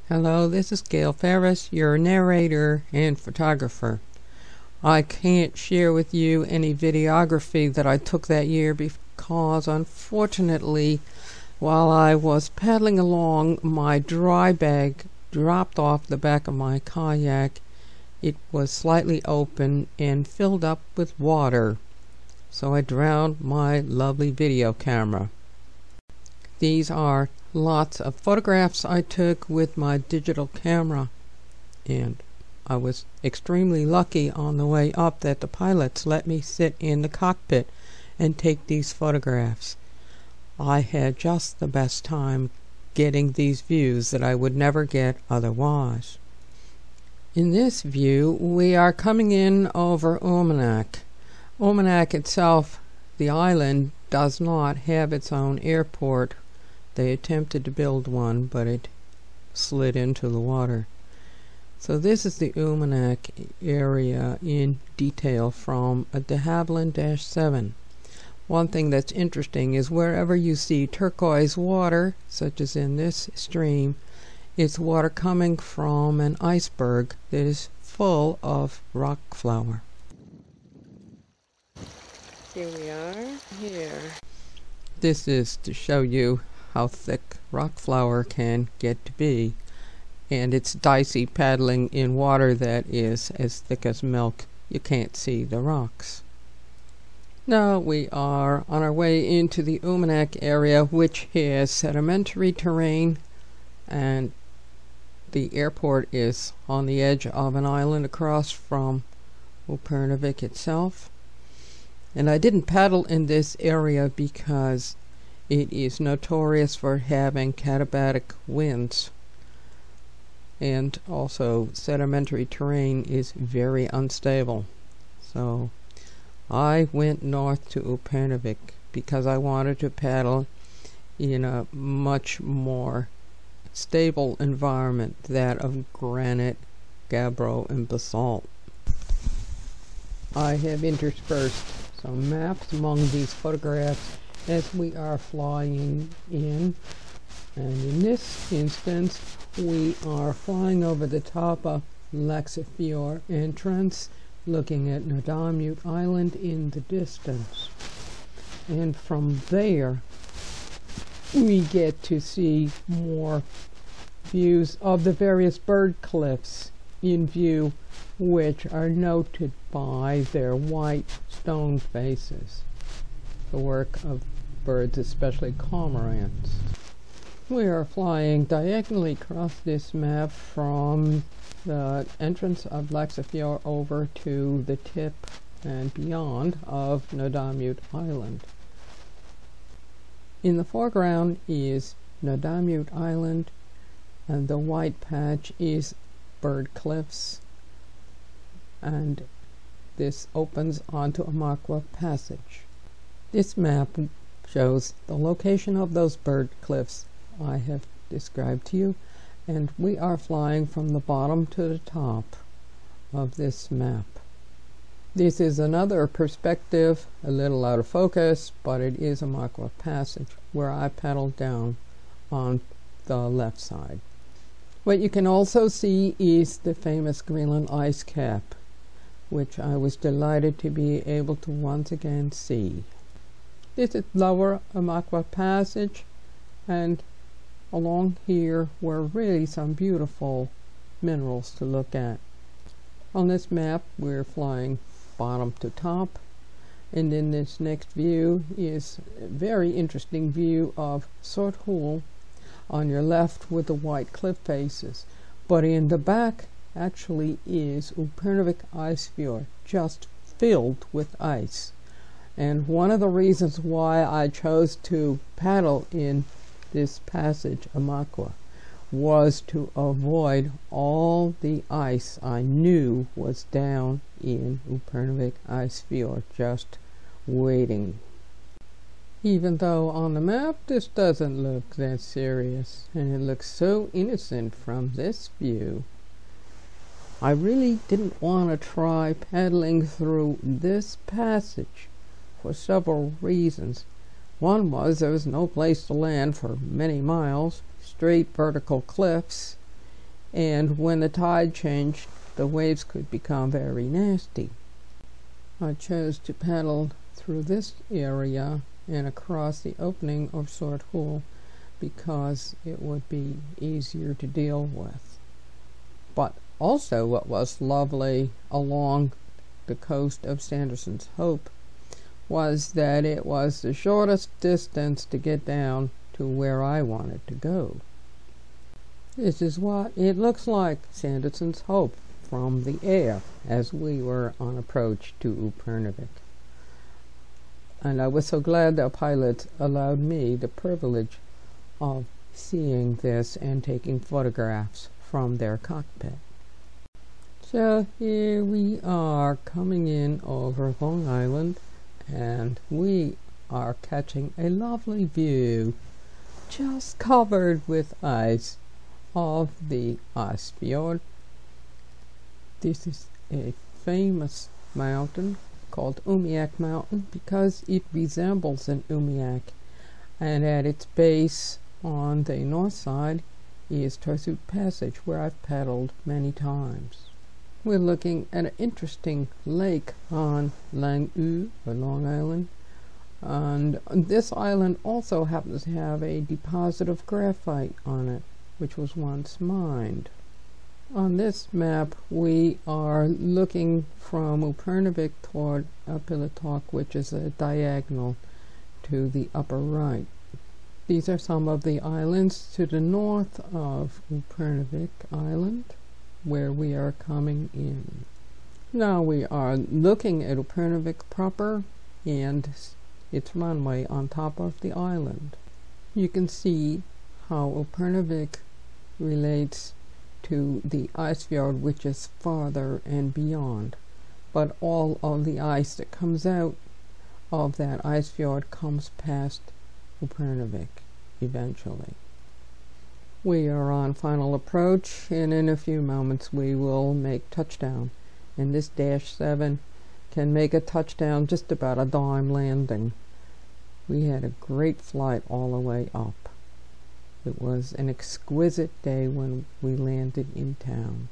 Hello, this is GEFerris, your narrator and photographer. I can't share with you any videography that I took that year because, unfortunately, while I was paddling along, my dry bag dropped off the back of my kayak. It was slightly open and filled up with water, so I drowned my lovely video camera. These are lots of photographs I took with my digital camera, and I was extremely lucky on the way up that the pilots let me sit in the cockpit and take these photographs. I had just the best time getting these views that I would never get otherwise. In this view, we are coming in over Upernavik. Upernavik itself, the island, does not have its own airport. They attempted to build one, but it slid into the water. So this is the Upernavik area in detail from a de Havilland 7. One thing that's interesting is wherever you see turquoise water, such as in this stream, it's water coming from an iceberg that is full of rock flour. Here we are, here. This is to show you how thick rock flour can get to be, and it's dicey paddling in water that is as thick as milk. You can't see the rocks. Now we are on our way into the Upernavik area, which has sedimentary terrain, and the airport is on the edge of an island across from Upernavik itself. And I didn't paddle in this area because it is notorious for having katabatic winds, and also sedimentary terrain is very unstable. So I went north to Upernavik because I wanted to paddle in a much more stable environment, that of granite, gabbro, and basalt. I have interspersed some maps among these photographs as we are flying in, and in this instance we are flying over the top of Laxafjord entrance, looking at Nutarmiut Island in the distance, and from there we get to see more views of the various bird cliffs in view, which are noted by their white stone faces, the work of birds, especially cormorants. We are flying diagonally across this map from the entrance of Laxafjord over to the tip and beyond of Nutarmiut Island. In the foreground is Nutarmiut Island, and the white patch is bird cliffs, and this opens onto Amarqua Passage. This map shows the location of those bird cliffs I have described to you, and we are flying from the bottom to the top of this map. This is another perspective, a little out of focus, but it is Amarqua Passage, where I paddled down on the left side. What you can also see is the famous Greenland ice cap, which I was delighted to be able to once again see. This is lower Amarqua Passage, and along here were really some beautiful minerals to look at. On this map we're flying bottom to top, and in this next view is a very interesting view of Sorthul on your left with the white cliff faces, but in the back actually is Upernavik Ice Fjord, just filled with ice. And one of the reasons why I chose to paddle in this passage, Amarqua, was to avoid all the ice I knew was down in Upernavik Ice Fjord, just waiting. Even though on the map this doesn't look that serious, and it looks so innocent from this view, I really didn't want to try paddling through this passage for several reasons. One was there was no place to land for many miles, straight vertical cliffs, and when the tide changed, the waves could become very nasty. I chose to paddle through this area and across the opening of Sword Hole because it would be easier to deal with. But also what was lovely along the coast of Sanderson's Hope was that it was the shortest distance to get down to where I wanted to go. This is what it looks like, Sanderson's Hope, from the air as we were on approach to Upernavik. And I was so glad the pilots allowed me the privilege of seeing this and taking photographs from their cockpit. So here we are coming in over Long Island, and we are catching a lovely view just covered with ice of the ice fjord. This is a famous mountain called Umiak Mountain because it resembles an umiak, and at its base on the north side is Nutarmiut Passage, where I've paddled many times. We're looking at an interesting lake on Lang U, or Long Island, and this island also happens to have a deposit of graphite on it, which was once mined. On this map, we are looking from Upernavik toward Upernavik, which is a diagonal to the upper right. These are some of the islands to the north of Upernavik Island, where we are coming in. Now we are looking at Upernavik proper and its runway on top of the island. You can see how Upernavik relates to the ice fjord, which is farther and beyond, but all of the ice that comes out of that ice fjord comes past Upernavik eventually. We are on final approach, and in a few moments we will make touchdown, and this Dash 7 can make a touchdown just about a dime landing. We had a great flight all the way up. It was an exquisite day when we landed in town.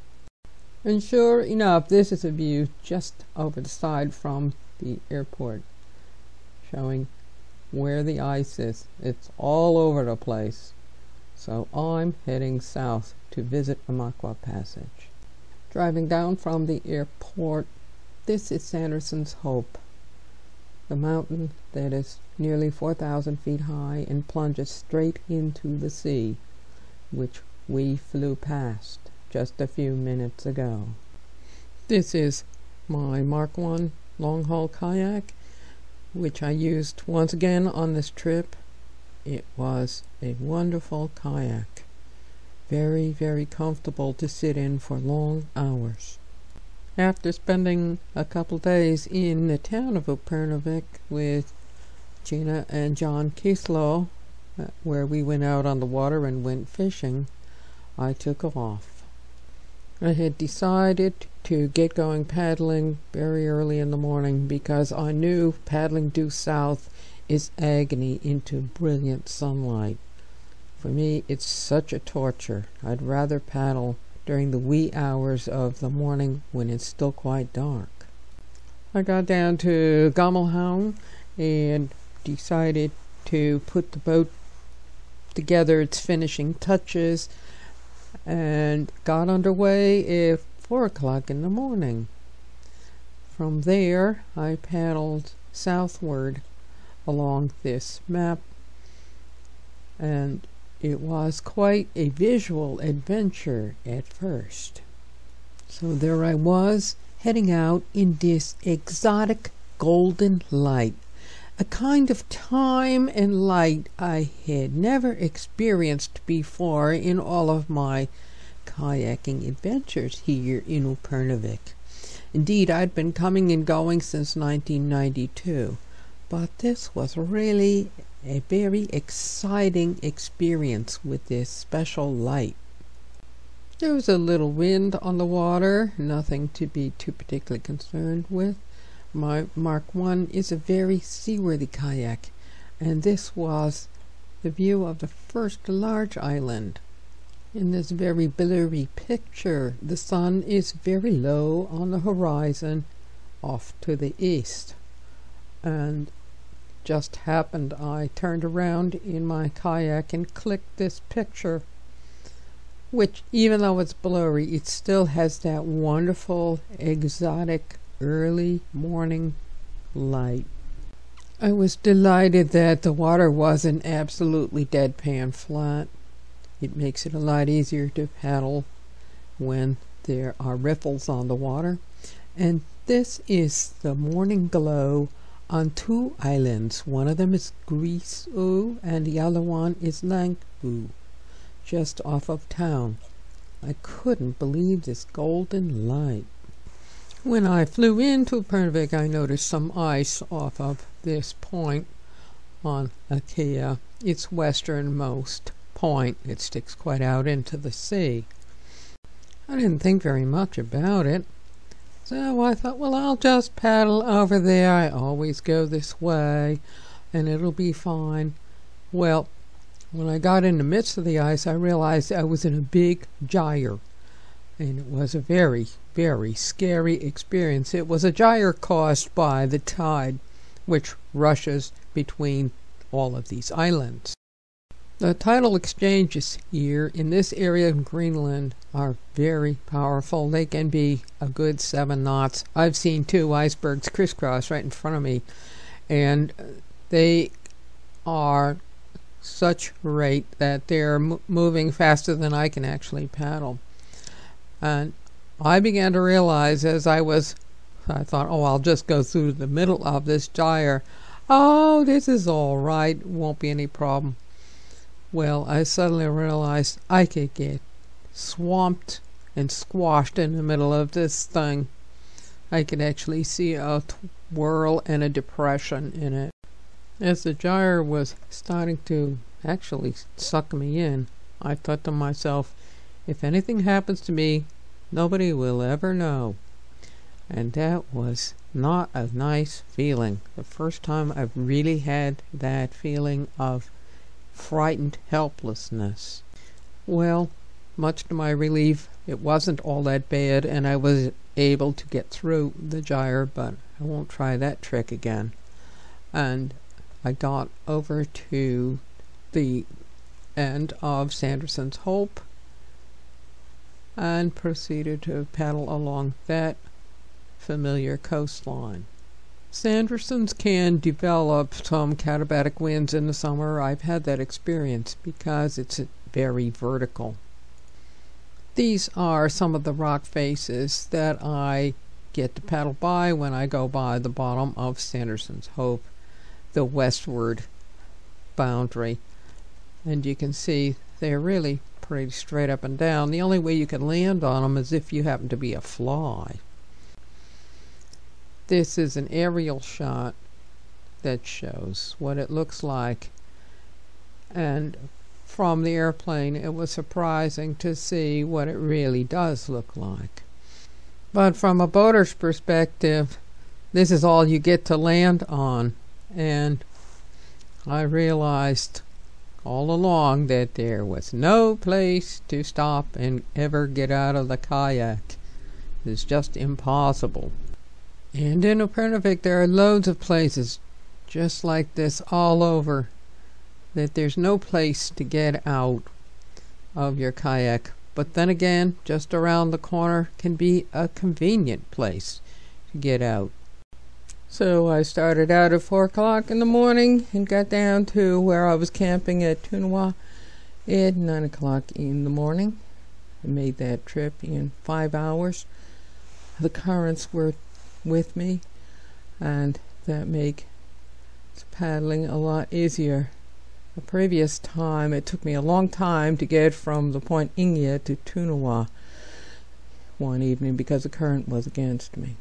And sure enough, this is a view just over the side from the airport, showing where the ice is. It's all over the place. So I'm heading south to visit Amarqua Passage. Driving down from the airport, this is Sanderson's Hope, the mountain that is nearly 4,000 feet high and plunges straight into the sea, which we flew past just a few minutes ago. This is my Mark I long-haul kayak, which I used once again on this trip. It was a wonderful kayak, very, very comfortable to sit in for long hours. After spending a couple days in the town of Upernavik with Gina and John Kieslow, where we went out on the water and went fishing, I took off. I had decided to get going paddling very early in the morning because I knew paddling due south is agony into brilliant sunlight. For me, it's such a torture. I'd rather paddle during the wee hours of the morning when it's still quite dark. I got down to Gamelhaun and decided to put the boat together its finishing touches and got underway at 4 o'clock in the morning. From there, I paddled southward along this map, and it was quite a visual adventure at first. So there I was, heading out in this exotic golden light, a kind of time and light I had never experienced before in all of my kayaking adventures here in Upernavik. Indeed, I'd been coming and going since 1992, but this was really a very exciting experience with this special light. There was a little wind on the water, nothing to be too particularly concerned with. My Mark I is a very seaworthy kayak, and this was the view of the first large island. In this very blurry picture, the sun is very low on the horizon off to the east. And just happened I turned around in my kayak and clicked this picture, which, even though it's blurry, it still has that wonderful, exotic, early morning light. I was delighted that the water wasn't absolutely deadpan flat. It makes it a lot easier to paddle when there are ripples on the water. And this is the morning glow on two islands. One of them is Grisu and the other one is Langbu, just off of town. I couldn't believe this golden light. When I flew into Upernavik, I noticed some ice off of this point on Akia, its westernmost point. It sticks quite out into the sea. I didn't think very much about it, so I thought, well, I'll just paddle over there. I always go this way and it'll be fine. Well, when I got in the midst of the ice, I realized I was in a big gyre, and it was a very, very scary experience. It was a gyre caused by the tide, which rushes between all of these islands. The tidal exchanges here in this area of Greenland are very powerful. They can be a good 7 knots. I've seen 2 icebergs crisscross right in front of me, and they are such rate that they're moving faster than I can actually paddle. And I began to realize as I thought, oh, I'll just go through the middle of this gyre. Oh, this is all right. Won't be any problem. Well, I suddenly realized I could get swamped and squashed in the middle of this thing. I could actually see a whirl and a depression in it. As the gyre was starting to actually suck me in, I thought to myself, if anything happens to me, nobody will ever know. And that was not a nice feeling. The first time I've really had that feeling of frightened helplessness. Well, much to my relief, it wasn't all that bad, and I was able to get through the gyre, but I won't try that trick again. And I got over to the end of Sanderson's Hope and proceeded to paddle along that familiar coastline. Sandersons can develop some katabatic winds in the summer. I've had that experience because it's very vertical. These are some of the rock faces that I get to paddle by when I go by the bottom of Sanderson's Hope, the westward boundary. And you can see they're really pretty straight up and down. The only way you can land on them is if you happen to be a fly. This is an aerial shot that shows what it looks like, and from the airplane it was surprising to see what it really does look like. But from a boater's perspective, this is all you get to land on, and I realized all along that there was no place to stop and ever get out of the kayak. It's just impossible. And in Upernavik there are loads of places just like this all over, that there's no place to get out of your kayak. But then again, just around the corner can be a convenient place to get out. So I started out at 4 o'clock in the morning and got down to where I was camping at Tunawa at 9 o'clock in the morning. I made that trip in 5 hours. The currents were with me, and that makes paddling a lot easier. The previous time it took me a long time to get from the point Ingia to Tunawa one evening because the current was against me.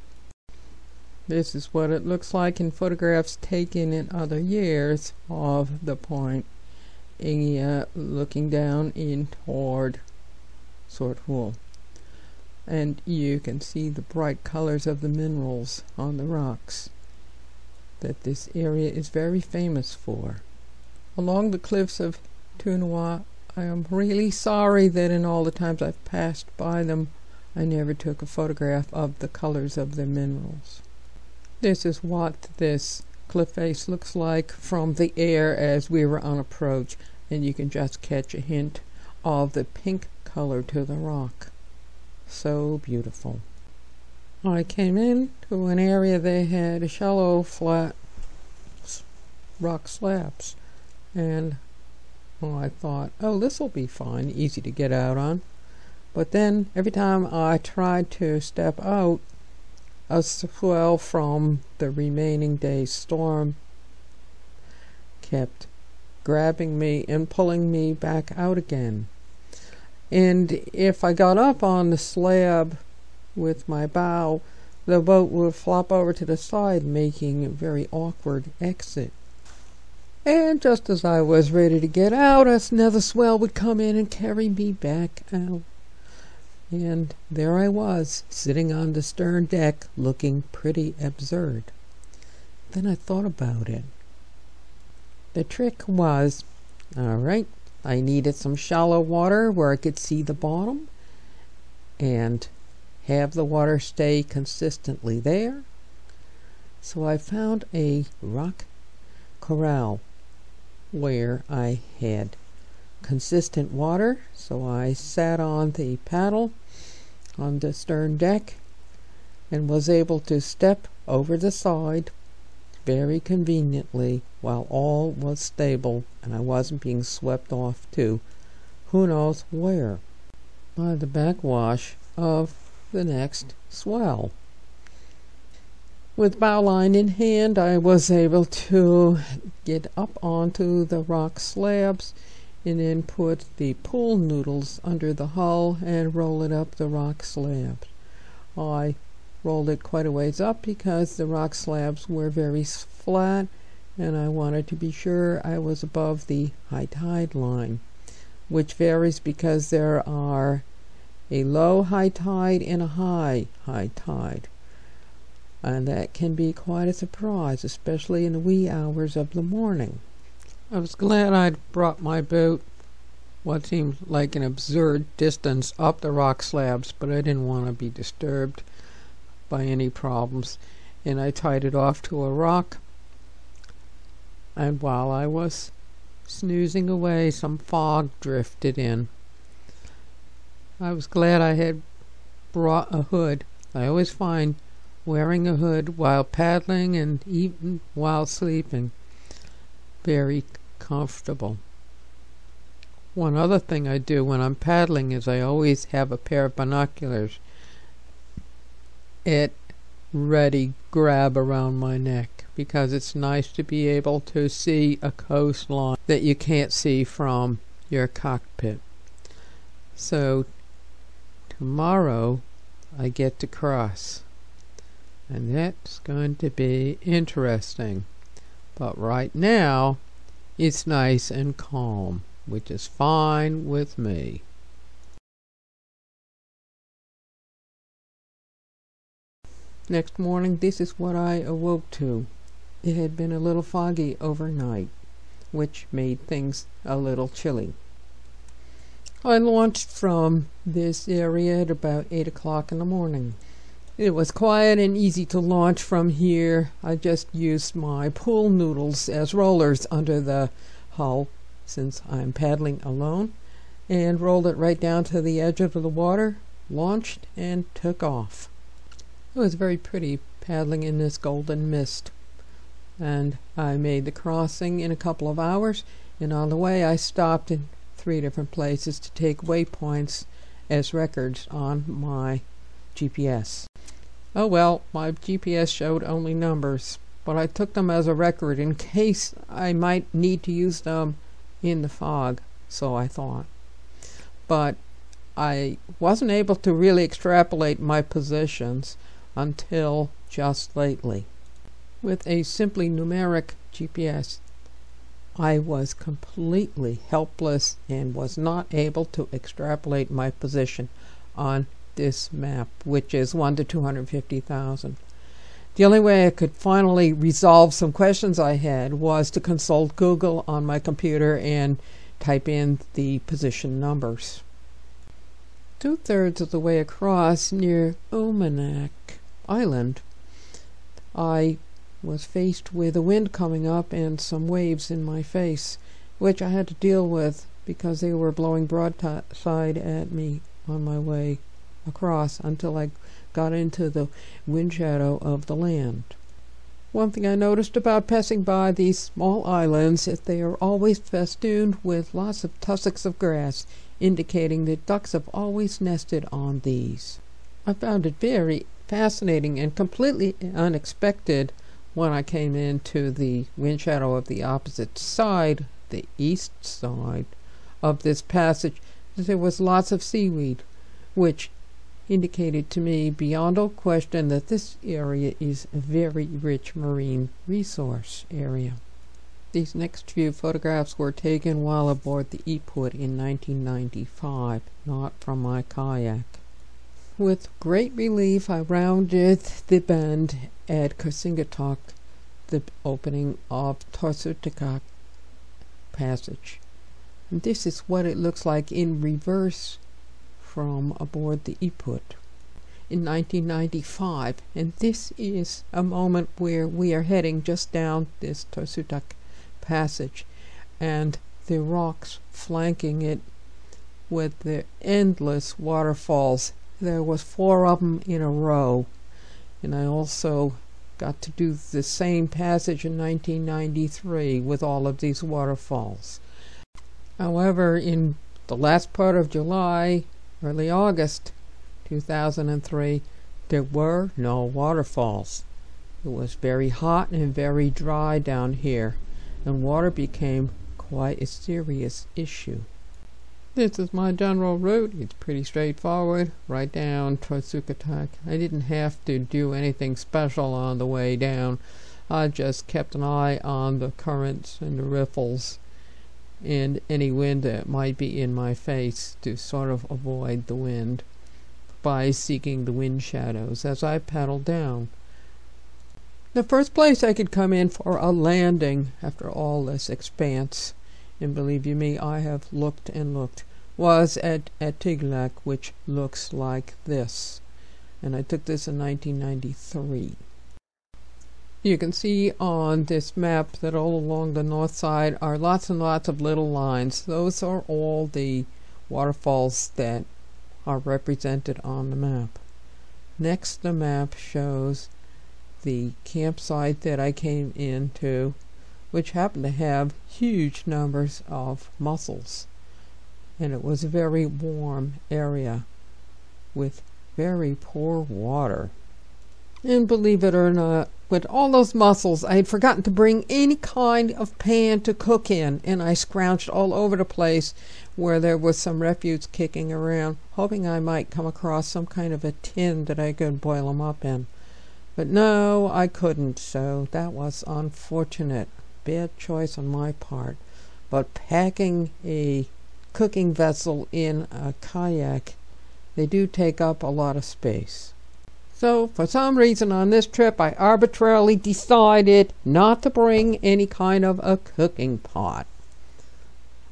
This is what it looks like in photographs taken in other years of the point Ingia looking down in toward Sortwool. And you can see the bright colors of the minerals on the rocks that this area is very famous for. Along the cliffs of Tunawa I am really sorry that in all the times I've passed by them, I never took a photograph of the colors of the minerals. This is what this cliff face looks like from the air as we were on approach, and you can just catch a hint of the pink color to the rock. So beautiful. I came in to an area they had shallow, flat rock slabs, and I thought, oh, this will be fine, easy to get out on. But then every time I tried to step out, a swell from the remaining day's storm kept grabbing me and pulling me back out again. And if I got up on the slab with my bow, the boat would flop over to the side, making a very awkward exit. And just as I was ready to get out, another swell would come in and carry me back out. And there I was, sitting on the stern deck, looking pretty absurd. Then I thought about it. The trick was, all right, I needed some shallow water where I could see the bottom and have the water stay consistently there. So I found a rock corral where I had consistent water, so I sat on the paddle on the stern deck and was able to step over the side very conveniently while all was stable and I wasn't being swept off to who knows where by the backwash of the next swell. With bowline in hand, I was able to get up onto the rock slabs and then put the pool noodles under the hull and roll it up the rock slabs. I rolled it quite a ways up because the rock slabs were very flat and I wanted to be sure I was above the high tide line, which varies because there are a low high tide and a high tide. And that can be quite a surprise, especially in the wee hours of the morning. I was glad I'd brought my boat what seemed like an absurd distance up the rock slabs, but I didn't want to be disturbed by any problems, and I tied it off to a rock. And while I was snoozing away, some fog drifted in. I was glad I had brought a hood. I always find wearing a hood while paddling and even while sleeping very comfortable. One other thing I do when I'm paddling is I always have a pair of binoculars at ready grab around my neck because it's nice to be able to see a coastline that you can't see from your cockpit. So tomorrow I get to cross, and that's going to be interesting. But right now it's nice and calm, which is fine with me. Next morning, this is what I awoke to. It had been a little foggy overnight, which made things a little chilly. I launched from this area at about 8 o'clock in the morning. It was quiet and easy to launch from here. I just used my pool noodles as rollers under the hull since I'm paddling alone, and rolled it right down to the edge of the water, launched, and took off. It was very pretty paddling in this golden mist, and I made the crossing in a couple of hours, and on the way I stopped in 3 different places to take waypoints as records on my GPS. Oh well, my GPS showed only numbers, but I took them as a record in case I might need to use them in the fog, so I thought. But I wasn't able to really extrapolate my positions until just lately. With a simply numeric GPS, I was completely helpless and was not able to extrapolate my position on this map, which is 1 to 250,000. The only way I could finally resolve some questions I had was to consult Google on my computer and type in the position numbers. 2/3 of the way across near Upernavik Island, I was faced with a wind coming up and some waves in my face, which I had to deal with because they were blowing broadside at me on my way across until I got into the wind shadow of the land. One thing I noticed about passing by these small islands is they are always festooned with lots of tussocks of grass, indicating that ducks have always nested on these. I found it very fascinating and completely unexpected when I came into the wind shadow of the opposite side, the east side of this passage, that there was lots of seaweed, which indicated to me beyond all question that this area is a very rich marine resource area. These next few photographs were taken while aboard the Upernavik in 1995, not from my kayak. With great relief, I rounded the bend at Kosingatok, the opening of Nutarmiut Passage. And this is what it looks like in reverse from aboard the Upernavik in 1995. And this is a moment where we are heading just down this Nutarmiut Passage, and the rocks flanking it with the endless waterfalls. There was 4 of them in a row, and I also got to do the same passage in 1993 with all of these waterfalls. However, in the last part of July, early August 2003, there were no waterfalls. It was very hot and very dry down here, and water became quite a serious issue. This is my general route. It's pretty straightforward, right down Nutarmiut. I didn't have to do anything special on the way down. I just kept an eye on the currents and the riffles and any wind that might be in my face to sort of avoid the wind by seeking the wind shadows as I paddled down. The first place I could come in for a landing after all this expanse, and believe you me, I have looked and looked, was at Tiglac, which looks like this. And I took this in 1993. You can see on this map that all along the north side are lots and lots of little lines. Those are all the waterfalls that are represented on the map. Next, the map shows the campsite that I came into, which happened to have huge numbers of mussels, and it was a very warm area with very poor water. And believe it or not, with all those mussels, I had forgotten to bring any kind of pan to cook in, and I scrounged all over the place where there was some refuse kicking around, hoping I might come across some kind of a tin that I could boil them up in. But no, I couldn't, so that was unfortunate. Bad choice on my part. But packing a cooking vessel in a kayak, they do take up a lot of space. So, for some reason on this trip, I arbitrarily decided not to bring any kind of a cooking pot.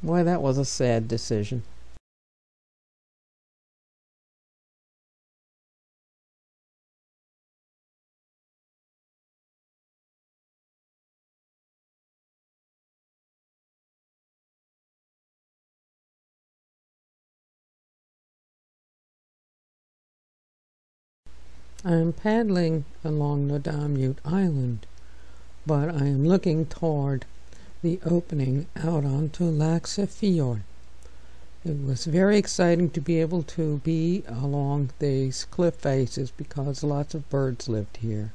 Boy, that was a sad decision. I am paddling along Nutarmiut Island, but I am looking toward the opening out onto Laxe Fjord. It was very exciting to be able to be along these cliff faces because lots of birds lived here.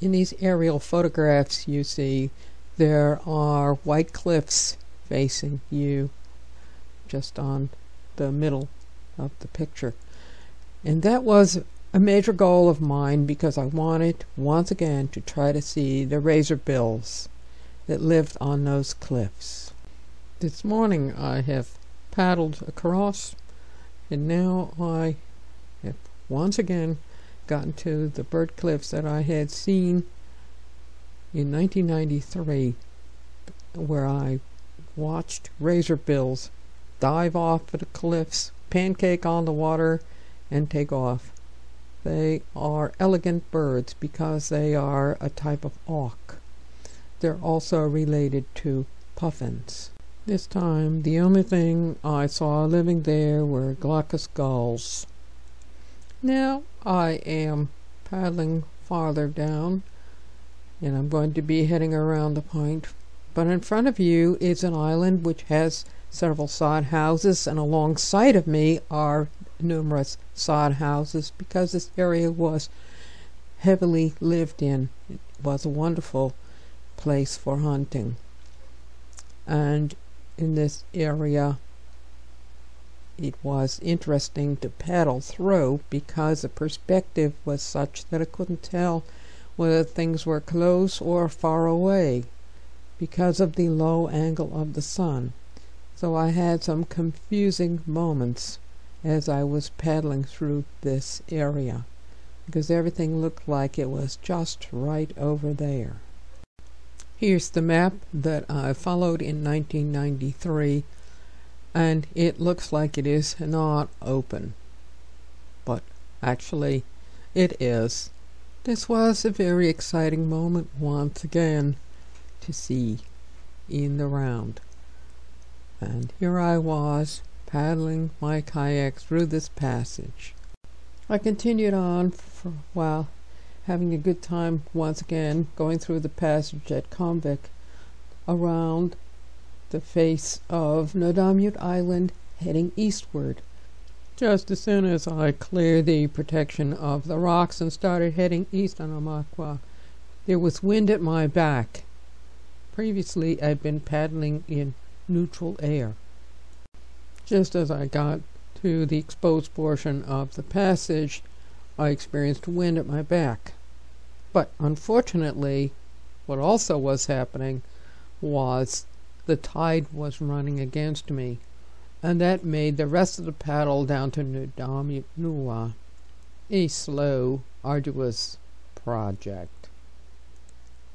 In these aerial photographs you see there are white cliffs facing you just on the middle of the picture. And that was a major goal of mine because I wanted once again to try to see the razorbills that lived on those cliffs. This morning I have paddled across, and now I have once again gotten to the bird cliffs that I had seen in 1993, where I watched razorbills dive off of the cliffs, pancake on the water, and take off. They are elegant birds because they are a type of auk. They're also related to puffins. This time, the only thing I saw living there were glaucous gulls. Now I am paddling farther down, and I'm going to be heading around the point. But in front of you is an island which has several sod houses, and alongside of me are numerous sod houses because this area was heavily lived in. It was a wonderful place for hunting. And in this area it was interesting to paddle through because the perspective was such that I couldn't tell whether things were close or far away because of the low angle of the sun. So I had some confusing moments as I was paddling through this area because everything looked like it was just right over there. Here's the map that I followed in 1993, and it looks like it is not open, but actually it is. This was a very exciting moment once again to see in the round. And here I was paddling my kayak through this passage. I continued on for a while, having a good time once again going through the passage at Upernavik around the face of Nutarmiut Island, heading eastward. Just as soon as I cleared the protection of the rocks and started heading east on Amarqua, there was wind at my back. Previously I'd been paddling in neutral air. Just as I got to the exposed portion of the passage, I experienced wind at my back. But unfortunately, what also was happening was the tide was running against me, and that made the rest of the paddle down to Nutarmiut a slow, arduous project.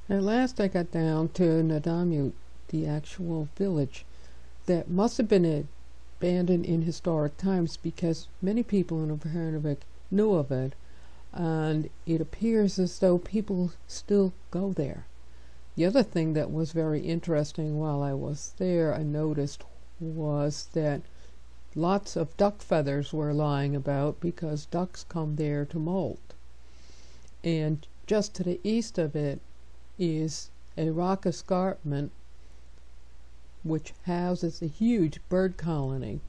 At last I got down to Nutarmiut, the actual village that must have been abandoned in historic times because many people in Upernavik knew of it, and it appears as though people still go there. The other thing that was very interesting while I was there, I noticed, was that lots of duck feathers were lying about because ducks come there to molt. And just to the east of it is a rock escarpment which houses a huge bird colony.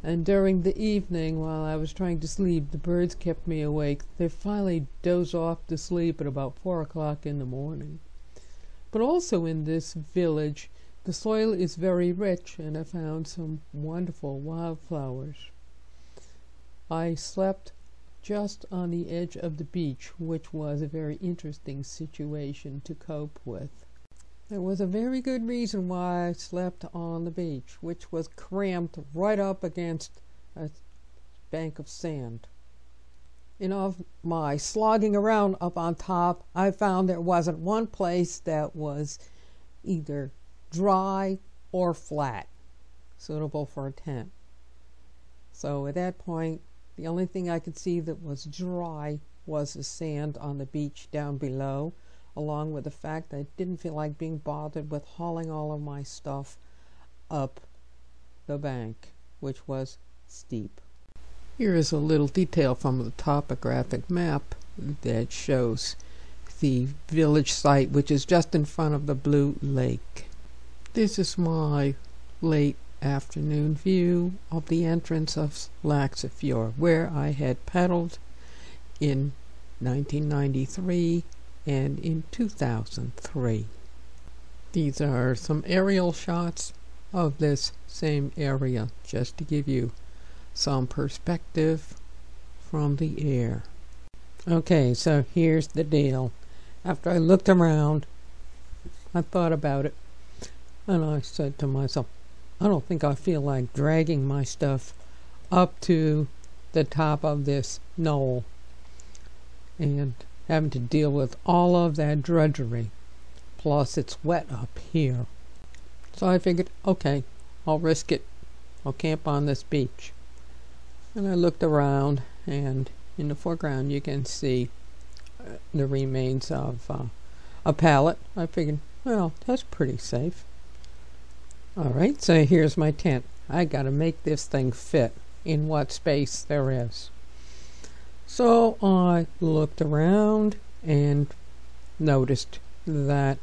And during the evening, while I was trying to sleep, the birds kept me awake. They finally dozed off to sleep at about 4 o'clock in the morning. But also in this village, the soil is very rich, and I found some wonderful wildflowers. I slept just on the edge of the beach, which was a very interesting situation to cope with. There was a very good reason why I slept on the beach, which was cramped right up against a bank of sand. In all my slogging around up on top, I found there wasn't one place that was either dry or flat, suitable for a tent. So at that point, the only thing I could see that was dry was the sand on the beach down below, along with the fact that I didn't feel like being bothered with hauling all of my stuff up the bank, which was steep. Here is a little detail from the topographic map that shows the village site, which is just in front of the blue lake. This is my late afternoon view of the entrance of Laxafjord, where I had paddled in 1993 and in 2003. These are some aerial shots of this same area, just to give you some perspective from the air. Okay, so here's the deal. After I looked around, I thought about it, and I said to myself, I don't think I feel like dragging my stuff up to the top of this knoll and having to deal with all of that drudgery. Plus it's wet up here. So I figured, okay, I'll risk it. I'll camp on this beach. And I looked around, and in the foreground you can see the remains of a pallet. I figured, well, that's pretty safe. Alright, so here's my tent. I gotta make this thing fit in what space there is. So I looked around and noticed that,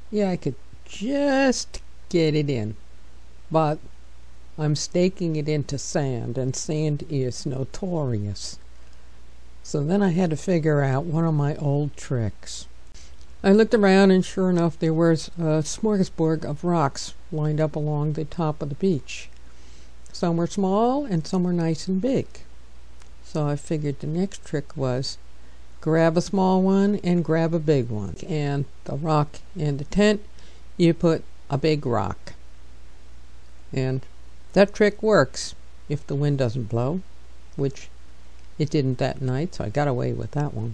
yeah, I could just get it in, but I'm staking it into sand, and sand is notorious. So then I had to figure out one of my old tricks. I looked around, and sure enough, there was a smorgasbord of rocks lined up along the top of the beach. Some were small and some were nice and big. So I figured the next trick was grab a small one and grab a big one. And the rock in the tent, you put a big rock. And that trick works if the wind doesn't blow, which it didn't that night, so I got away with that one.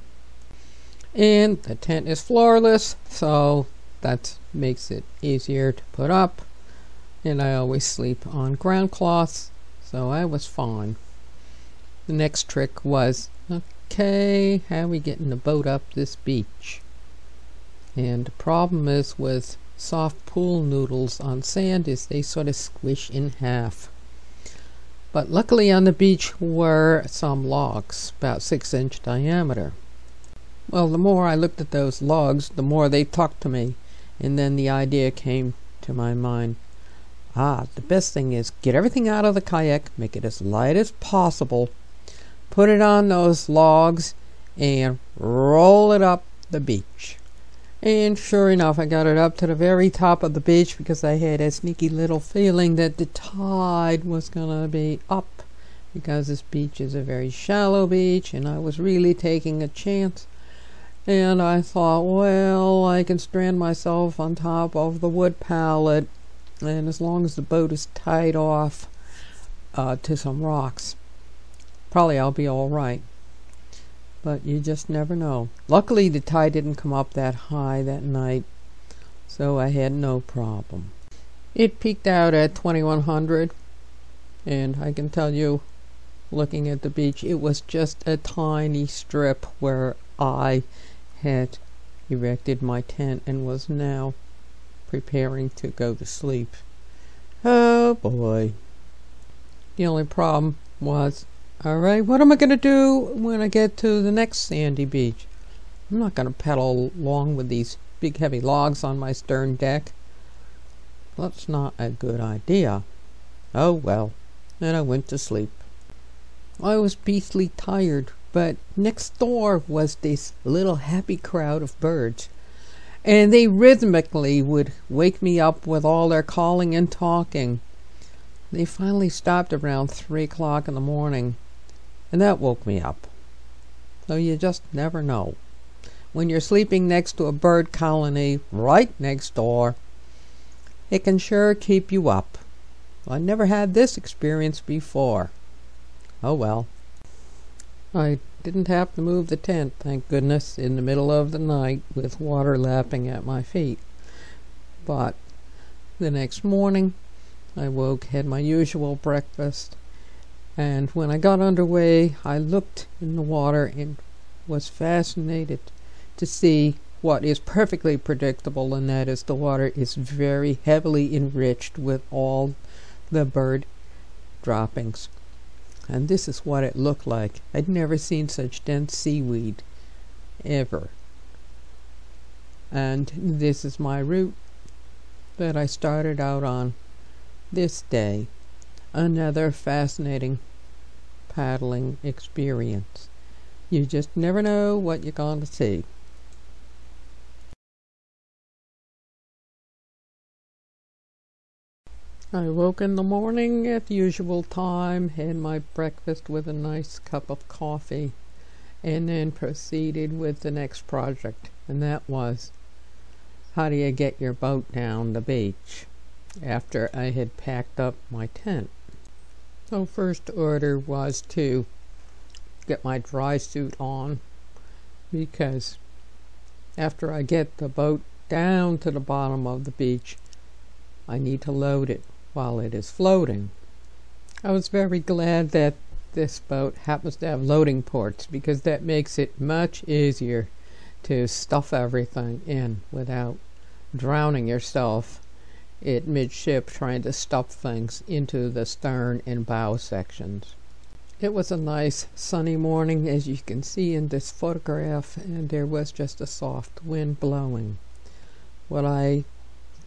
And the tent is floorless, so that makes it easier to put up. And I always sleep on ground cloths, so I was fine. The next trick was, okay, how are we getting the boat up this beach? And the problem is with soft pool noodles on sand is they sort of squish in half. But luckily on the beach were some logs, about 6-inch diameter. Well, the more I looked at those logs, the more they talked to me, and then the idea came to my mind. The best thing is get everything out of the kayak, make it as light as possible, put it on those logs, and roll it up the beach. And sure enough, I got it up to the very top of the beach because I had a sneaky little feeling that the tide was gonna be up, because this beach is a very shallow beach, and I was really taking a chance. And I thought, well, I can strand myself on top of the wood pallet, and as long as the boat is tied off to some rocks, probably I'll be all right. But you just never know. Luckily the tide didn't come up that high that night, so I had no problem. It peaked out at 2100, and I can tell you, looking at the beach, it was just a tiny strip where I had erected my tent and was now preparing to go to sleep. Oh boy. The only problem was, alright, what am I going to do when I get to the next sandy beach? I'm not going to paddle along with these big heavy logs on my stern deck. That's not a good idea. Oh well. And I went to sleep. I was beastly tired, but next door was this little happy crowd of birds. And they rhythmically would wake me up with all their calling and talking. They finally stopped around 3 o'clock in the morning, and that woke me up. So you just never know. When you're sleeping next to a bird colony right next door, it can sure keep you up. I never had this experience before. Oh well. I didn't have to move the tent, thank goodness, in the middle of the night with water lapping at my feet. But the next morning I woke, had my usual breakfast, and when I got underway I looked in the water and was fascinated to see what is perfectly predictable, and that is the water is very heavily enriched with all the bird droppings. And this is what it looked like. I'd never seen such dense seaweed ever. And this is my route that I started out on this day. Another fascinating paddling experience. You just never know what you're going to see. I woke in the morning at the usual time, had my breakfast with a nice cup of coffee, and then proceeded with the next project, and that was, how do you get your boat down the beach after I had packed up my tent? So first order was to get my dry suit on, because after I get the boat down to the bottom of the beach, I need to load it while it is floating. I was very glad that this boat happens to have loading ports, because that makes it much easier to stuff everything in without drowning yourself at midship trying to stuff things into the stern and bow sections. It was a nice sunny morning, as you can see in this photograph, and there was just a soft wind blowing. What I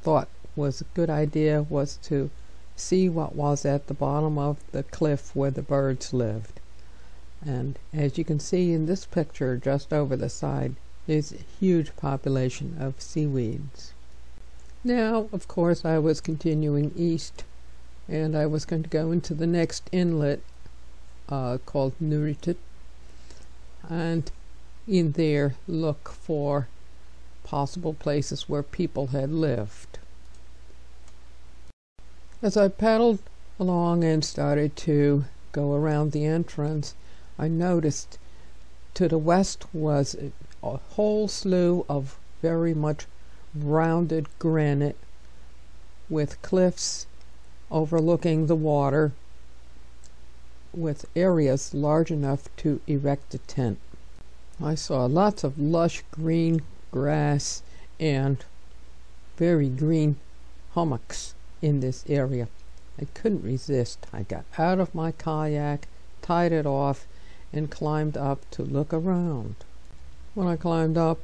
thought was a good idea was to see what was at the bottom of the cliff where the birds lived. And as you can see in this picture just over the side, there's a huge population of seaweeds. Now, of course, I was continuing east, and I was going to go into the next inlet called Nutarmiut, and in there look for possible places where people had lived. As I paddled along and started to go around the entrance, I noticed to the west was a whole slew of very much rounded granite with cliffs overlooking the water, with areas large enough to erect a tent. I saw lots of lush green grass and very green hummocks in this area. I couldn't resist. I got out of my kayak, tied it off, and climbed up to look around. When I climbed up,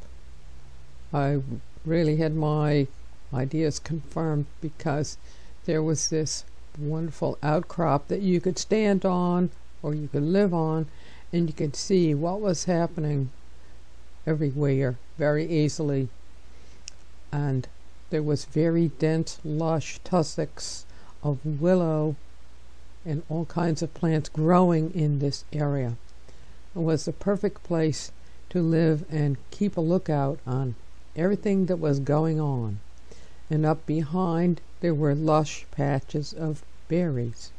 I really had my ideas confirmed, because there was this wonderful outcrop that you could stand on or you could live on, and you could see what was happening everywhere very easily. And there was very dense, lush tussocks of willow and all kinds of plants growing in this area. It was the perfect place to live and keep a lookout on everything that was going on. And up behind there were lush patches of berries.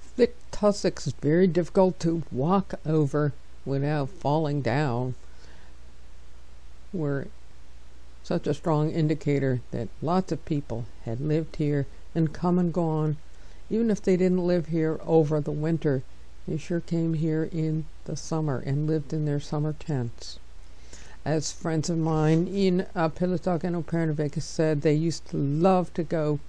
Thick tussocks, very difficult to walk over without falling down, were such a strong indicator that lots of people had lived here and come and gone. Even if they didn't live here over the winter, they sure came here in the summer and lived in their summer tents. As friends of mine in Pilatok and Upernavik said, they used to love to go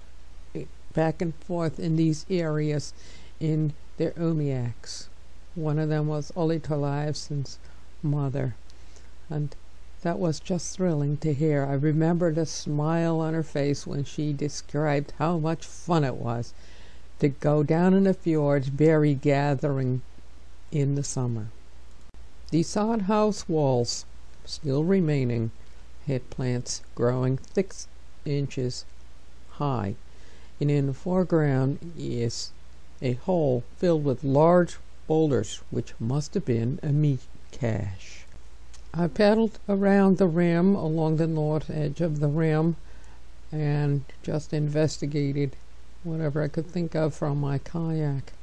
back and forth in these areas in their umiaks. One of them was Oli Tolaevson's mother, and that was just thrilling to hear. I remember the smile on her face when she described how much fun it was to go down in the fjords berry gathering in the summer. The sod house walls, still remaining, had plants growing 6 inches high, and in the foreground is a hole filled with large boulders, which must have been a meat cache. I paddled around the rim, along the north edge of the rim, and just investigated whatever I could think of from my kayak.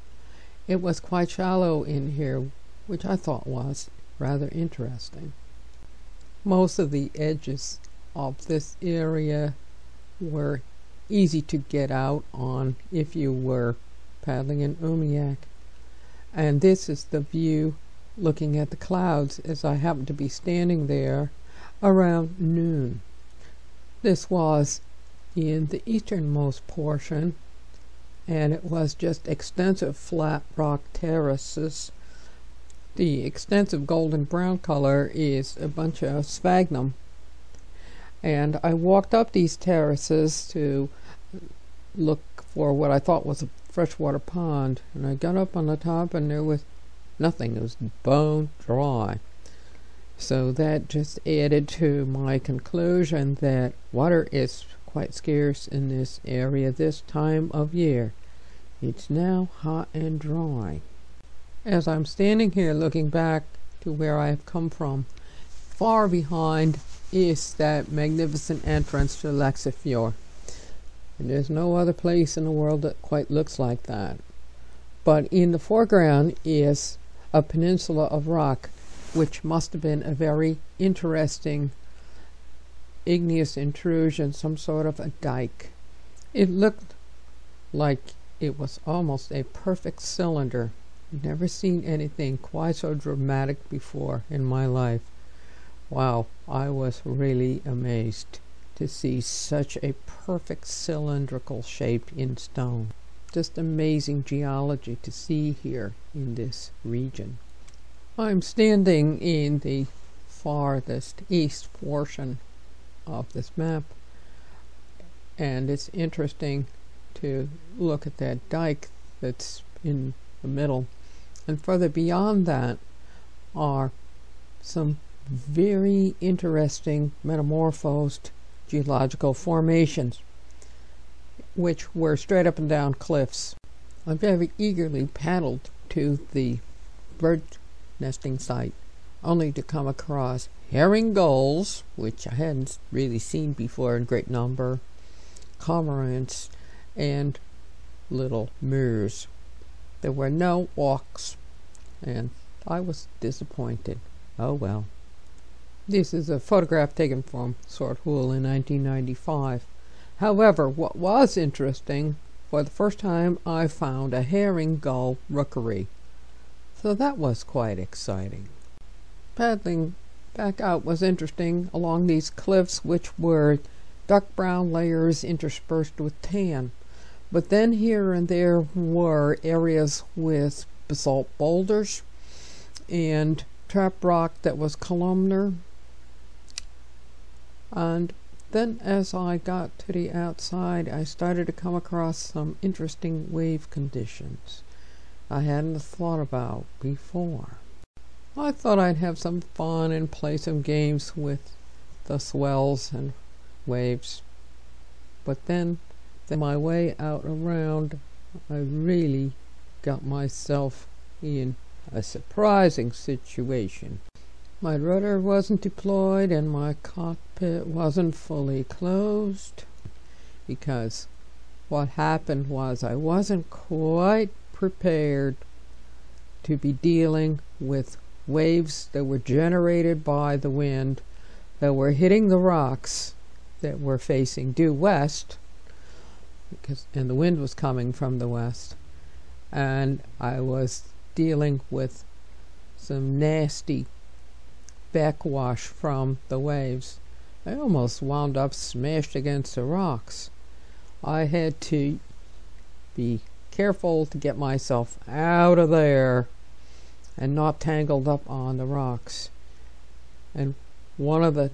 It was quite shallow in here, which I thought was rather interesting. Most of the edges of this area were easy to get out on if you were paddling in umiak. And this is the view looking at the clouds as I happened to be standing there around noon. This was in the easternmost portion, and it was just extensive flat rock terraces. The extensive golden brown color is a bunch of sphagnum, and I walked up these terraces to look for what I thought was a freshwater pond, and I got up on the top and there was nothing. It was bone dry. So that just added to my conclusion that water is quite scarce in this area this time of year. It's now hot and dry. As I'm standing here looking back to where I have come from, far behind is that magnificent entrance to Laxefjord. And there's no other place in the world that quite looks like that. But in the foreground is a peninsula of rock, which must have been a very interesting igneous intrusion, some sort of a dike. It looked like it was almost a perfect cylinder. Never seen anything quite so dramatic before in my life. Wow, I was really amazed to see such a perfect cylindrical shape in stone. Just amazing geology to see here in this region. I'm standing in the farthest east portion of this map, and it's interesting to look at that dike that's in the middle, and further beyond that are some very interesting metamorphosed geological formations which were straight up and down cliffs. I very eagerly paddled to the bird nesting site, only to come across herring gulls, which I hadn't really seen before in great number, cormorants, and little moors. There were no auks, and I was disappointed. Oh well. This is a photograph taken from Swarthul in 1995. However, what was interesting, for the first time I found a herring gull rookery. So that was quite exciting. Paddling back out was interesting along these cliffs, which were dark brown layers interspersed with tan. But then here and there were areas with basalt boulders and trap rock that was columnar. And then as I got to the outside, I started to come across some interesting wave conditions I hadn't thought about before. I thought I'd have some fun and play some games with the swells and waves. But then my way out around, I really got myself in a surprising situation. My rudder wasn't deployed and my cockpit wasn't fully closed, because what happened was I wasn't quite prepared to be dealing with waves that were generated by the wind that were hitting the rocks that were facing due west, and the wind was coming from the west, and I was dealing with some nasty backwash from the waves. I almost wound up smashed against the rocks. I had to be careful to get myself out of there and not tangled up on the rocks. And one of the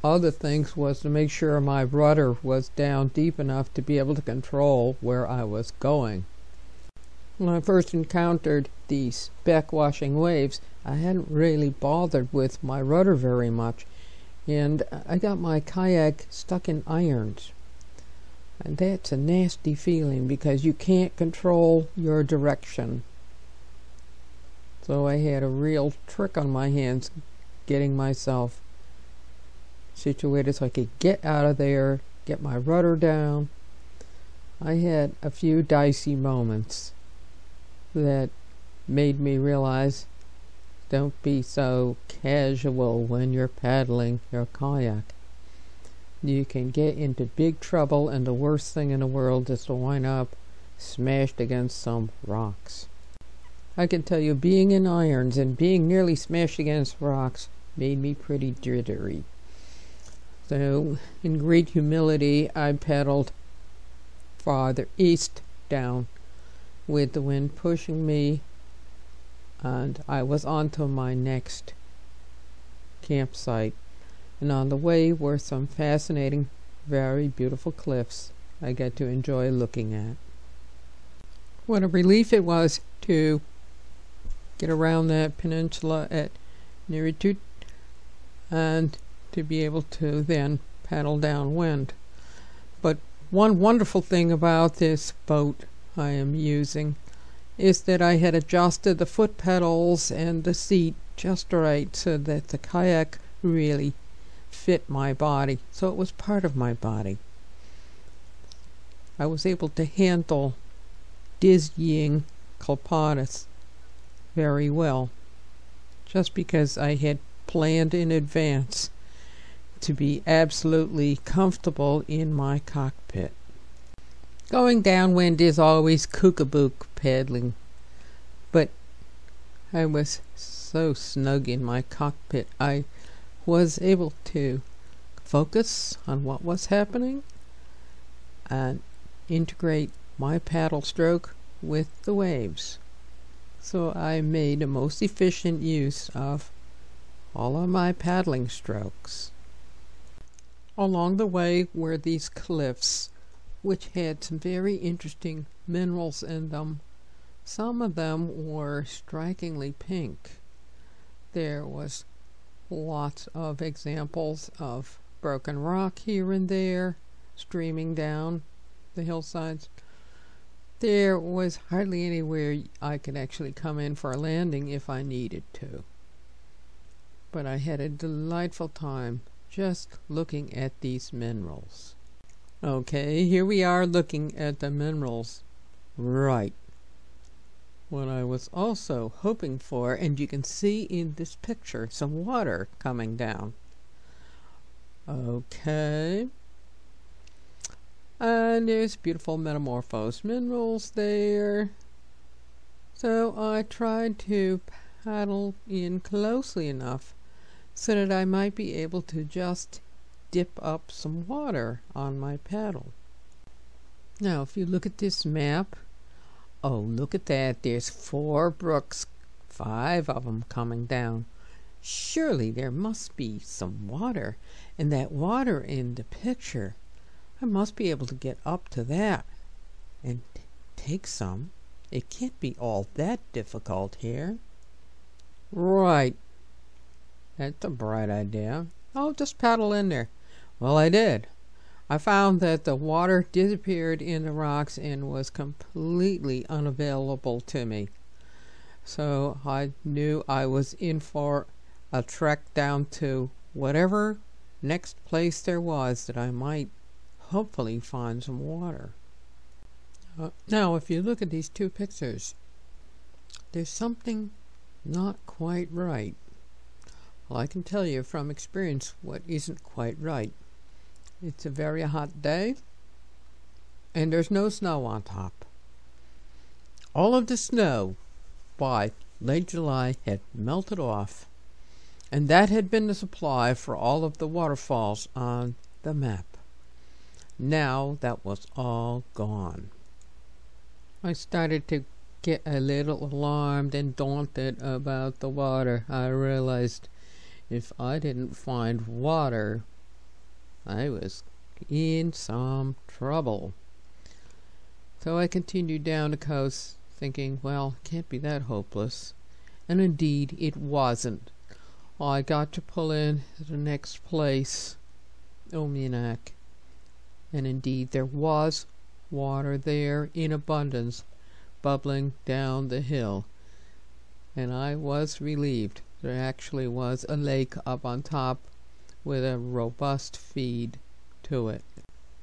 other things was to make sure my rudder was down deep enough to be able to control where I was going. When I first encountered these backwashing waves, I hadn't really bothered with my rudder very much, and I got my kayak stuck in irons. And that's a nasty feeling because you can't control your direction. So I had a real trick on my hands getting myself situated so I could get out of there, get my rudder down. I had a few dicey moments that made me realize, don't be so casual when you're paddling your kayak. You can get into big trouble, and the worst thing in the world is to wind up smashed against some rocks. I can tell you, being in irons and being nearly smashed against rocks made me pretty jittery. So, in great humility, I paddled farther east down with the wind pushing me, and I was on to my next campsite. And on the way were some fascinating, very beautiful cliffs I got to enjoy looking at. What a relief it was to get around that peninsula at Nutarmiut and to be able to then paddle downwind. But one wonderful thing about this boat I am using is that I had adjusted the foot pedals and the seat just right so that the kayak really fit my body, so it was part of my body. I was able to handle dizzying kalpadas very well, just because I had planned in advance to be absolutely comfortable in my cockpit. Going downwind is always kookabook paddling, but I was so snug in my cockpit I was able to focus on what was happening and integrate my paddle stroke with the waves. So I made a most efficient use of all of my paddling strokes. Along the way were these cliffs, which had some very interesting minerals in them. Some of them were strikingly pink. There was lots of examples of broken rock here and there, streaming down the hillsides. There was hardly anywhere I could actually come in for a landing if I needed to. But I had a delightful time just looking at these minerals. Okay, here we are looking at the minerals. Right. What I was also hoping for, and you can see in this picture, some water coming down. Okay. And there's beautiful metamorphosed minerals there. So I tried to paddle in closely enough so that I might be able to just dip up some water on my paddle. Now, if you look at this map, oh, look at that. There's 4 brooks, 5 of them coming down. Surely there must be some water, and that water in the picture, I must be able to get up to that and take some. It can't be all that difficult here. Right. That's a bright idea. I'll just paddle in there. Well, I did. I found that the water disappeared in the rocks and was completely unavailable to me. So I knew I was in for a trek down to whatever next place there was that I might hopefully find some water. Now, if you look at these 2 pictures, there's something not quite right. Well, I can tell you from experience what isn't quite right. It's a very hot day, and there's no snow on top. All of the snow by late July had melted off, and that had been the supply for all of the waterfalls on the map. Now that was all gone. I started to get a little alarmed and daunted about the water. I realized if I didn't find water, I was in some trouble. So I continued down the coast, thinking, well, it can't be that hopeless. And indeed, it wasn't. I got to pull in the next place, Nutarmiut, and indeed there was water there in abundance, bubbling down the hill. And I was relieved. There actually was a lake up on top with a robust feed to it.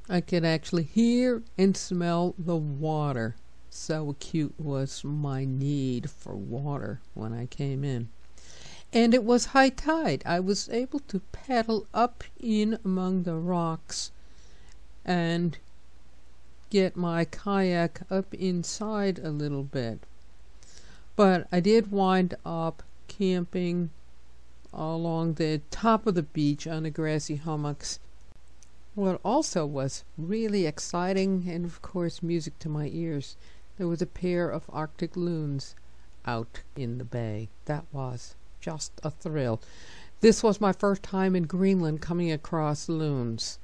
I could actually hear and smell the water. So acute was my need for water when I came in. And it was high tide. I was able to paddle up in among the rocks and get my kayak up inside a little bit. But I did wind up camping along the top of the beach on the grassy hummocks. What also was really exciting, and of course music to my ears, there was a pair of Arctic loons out in the bay. That was just a thrill. This was my first time in Greenland coming across loons.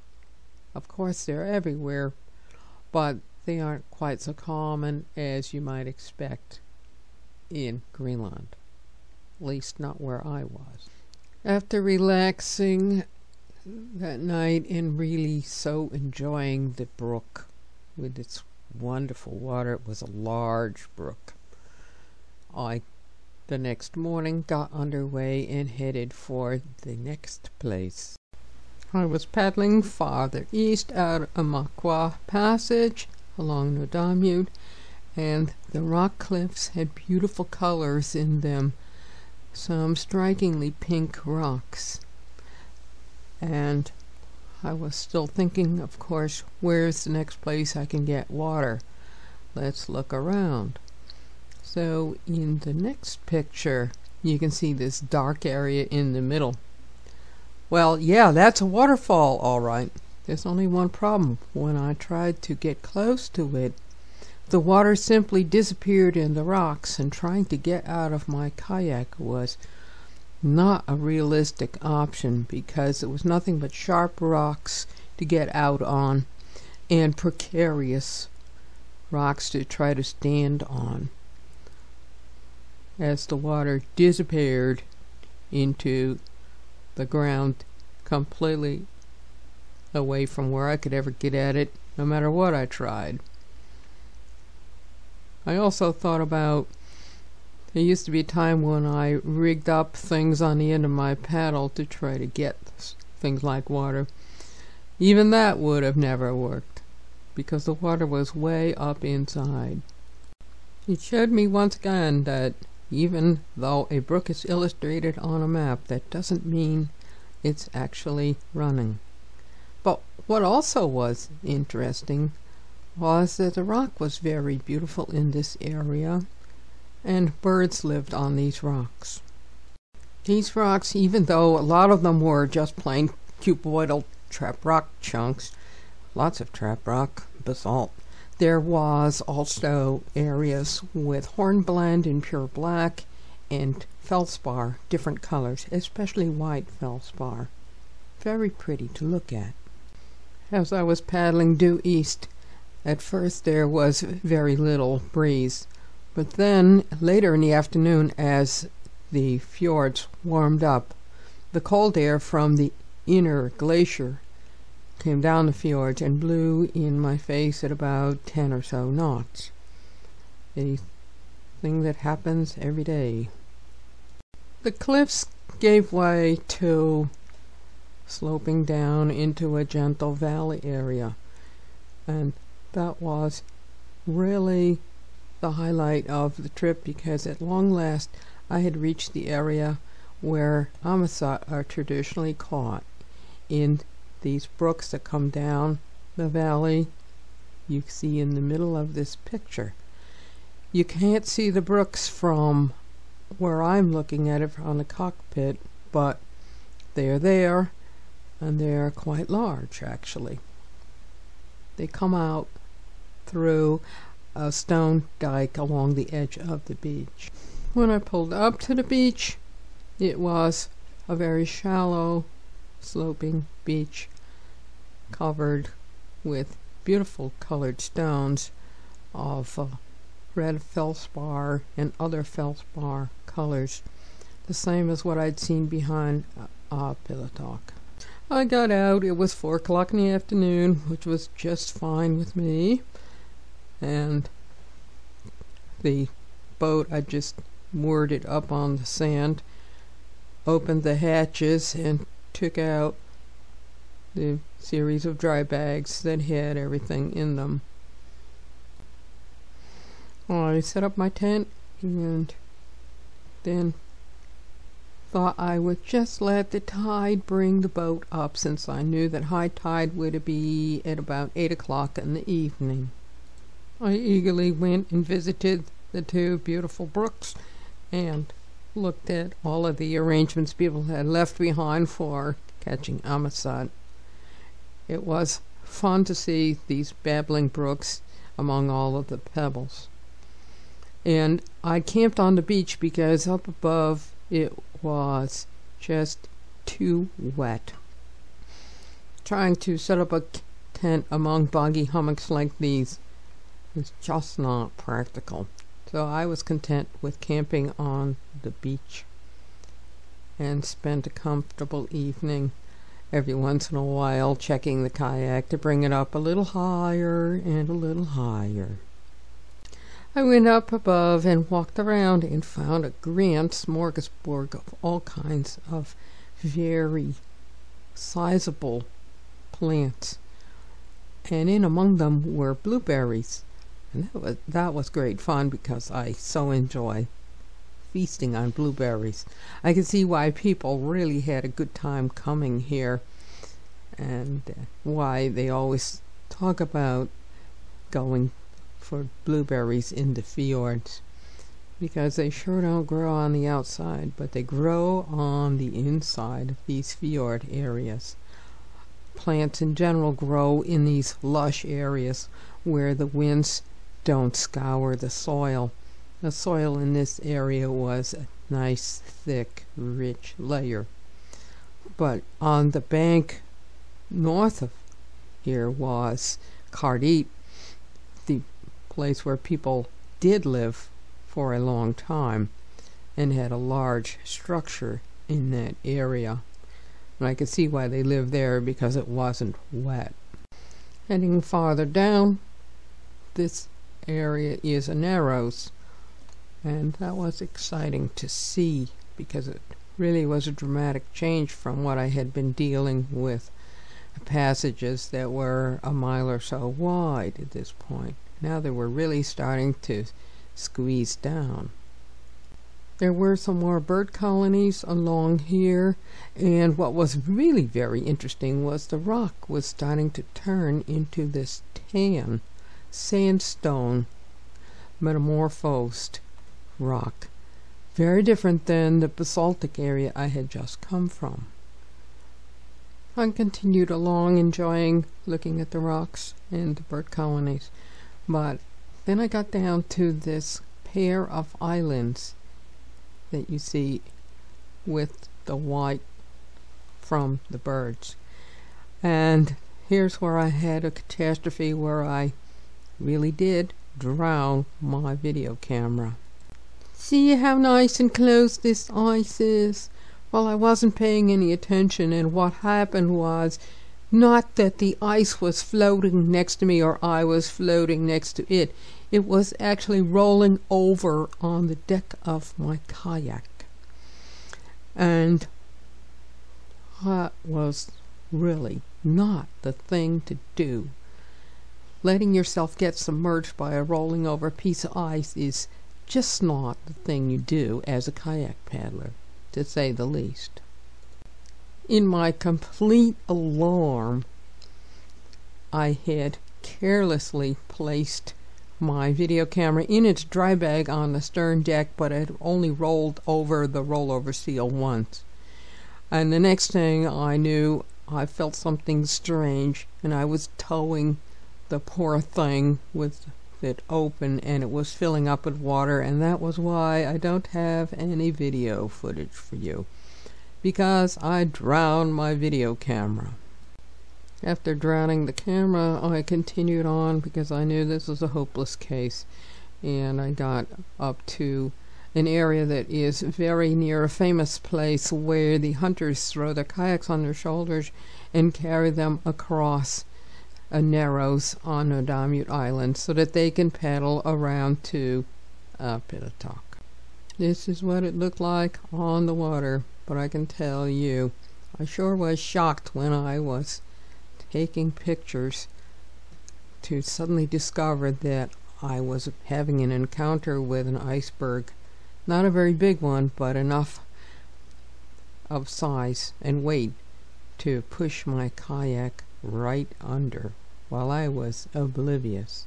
Of course they're everywhere, but they aren't quite so common as you might expect in Greenland. At least not where I was. After relaxing that night and really so enjoying the brook with its wonderful water. It was a large brook. The next morning got underway and headed for the next place. I was paddling farther east out of Amarqua Passage along Nutarmiut, and the rock cliffs had beautiful colors in them, some strikingly pink rocks. And I was still thinking, of course, where's the next place I can get water? Let's look around. So in the next picture, you can see this dark area in the middle. Well, yeah, that's a waterfall, all right. There's only one problem. When I tried to get close to it, the water simply disappeared in the rocks, and trying to get out of my kayak was not a realistic option because it was nothing but sharp rocks to get out on and precarious rocks to try to stand on. As the water disappeared into the ground completely away from where I could ever get at it, no matter what I tried. I also thought about, there used to be a time when I rigged up things on the end of my paddle to try to get things like water. Even that would have never worked because the water was way up inside. It showed me once again that even though a brook is illustrated on a map, that doesn't mean it's actually running. But what also was interesting was that the rock was very beautiful in this area, and birds lived on these rocks. These rocks, even though a lot of them were just plain cuboidal trap rock chunks, lots of trap rock, basalt, there was also areas with hornblende in pure black and feldspar, different colors, especially white feldspar. Very pretty to look at. As I was paddling due east, at first there was very little breeze, but then later in the afternoon, as the fjords warmed up, the cold air from the inner glacier came down the fjords and blew in my face at about 10 or so knots. A thing that happens every day. The cliffs gave way to sloping down into a gentle valley area, and that was really the highlight of the trip because at long last I had reached the area where amasat are traditionally caught in these brooks that come down the valley you see in the middle of this picture. You can't see the brooks from where I'm looking at it from the cockpit, but they're there, and they're quite large actually. They come out through a stone dike along the edge of the beach. When I pulled up to the beach, it was a very shallow sloping beach covered with beautiful colored stones of red feldspar and other feldspar colors, the same as what I'd seen behind Pilatok. I got out. It was 4 o'clock in the afternoon, which was just fine with me, and the boat, I just moored it up on the sand, opened the hatches, and took out the series of dry bags that had everything in them. I set up my tent and then thought I would just let the tide bring the boat up, since I knew that high tide would be at about 8 o'clock in the evening. I eagerly went and visited the 2 beautiful brooks and looked at all of the arrangements people had left behind for catching amasat. It was fun to see these babbling brooks among all of the pebbles. And I camped on the beach because up above it was just too wet. Trying to set up a tent among boggy hummocks like these is just not practical. So I was content with camping on the beach and spent a comfortable evening every once in a while checking the kayak to bring it up a little higher and a little higher. I went up above and walked around and found a grand smorgasbord of all kinds of very sizable plants, and in among them were blueberries, and that was great fun because I so enjoy feasting on blueberries. I can see why people really had a good time coming here, and why they always talk about going for blueberries in the fjords, because they sure don't grow on the outside, but they grow on the inside of these fjord areas. Plants in general grow in these lush areas where the winds don't scour the soil. The soil in this area was a nice, thick, rich layer. But on the bank north of here was Cardit, the place where people did live for a long time and had a large structure in that area. And I could see why they lived there, because it wasn't wet. Heading farther down, this area is a Narrows, and that was exciting to see because it really was a dramatic change from what I had been dealing with, passages that were a mile or so wide at this point. Now they were really starting to squeeze down. There were some more bird colonies along here, and what was really very interesting was the rock was starting to turn into this tan sandstone metamorphosed rock, very different than the basaltic area I had just come from. I continued along, enjoying looking at the rocks and the bird colonies, but then I got down to this pair of islands that you see with the white from the birds. And here's where I had a catastrophe where I really did drown my video camera. See how nice and close this ice is? Well, I wasn't paying any attention, and what happened was not that the ice was floating next to me or I was floating next to it. It was actually rolling over on the deck of my kayak. And that was really not the thing to do. Letting yourself get submerged by a rolling over piece of ice is just not the thing you do as a kayak paddler, to say the least. In my complete alarm, I had carelessly placed my video camera in its dry bag on the stern deck, but it only rolled over the rollover seal once. And the next thing I knew, I felt something strange, and I was towing the poor thing with it open, and it was filling up with water, and that was why I don't have any video footage for you, because I drowned my video camera. After drowning the camera, I continued on because I knew this was a hopeless case, and I got up to an area that is very near a famous place where the hunters throw their kayaks on their shoulders and carry them across a Narrows on Nutarmiut Island so that they can paddle around to Upernavik. This is what it looked like on the water, but I can tell you, I sure was shocked when I was taking pictures to suddenly discover that I was having an encounter with an iceberg. Not a very big one, but enough of size and weight to push my kayak right under while I was oblivious.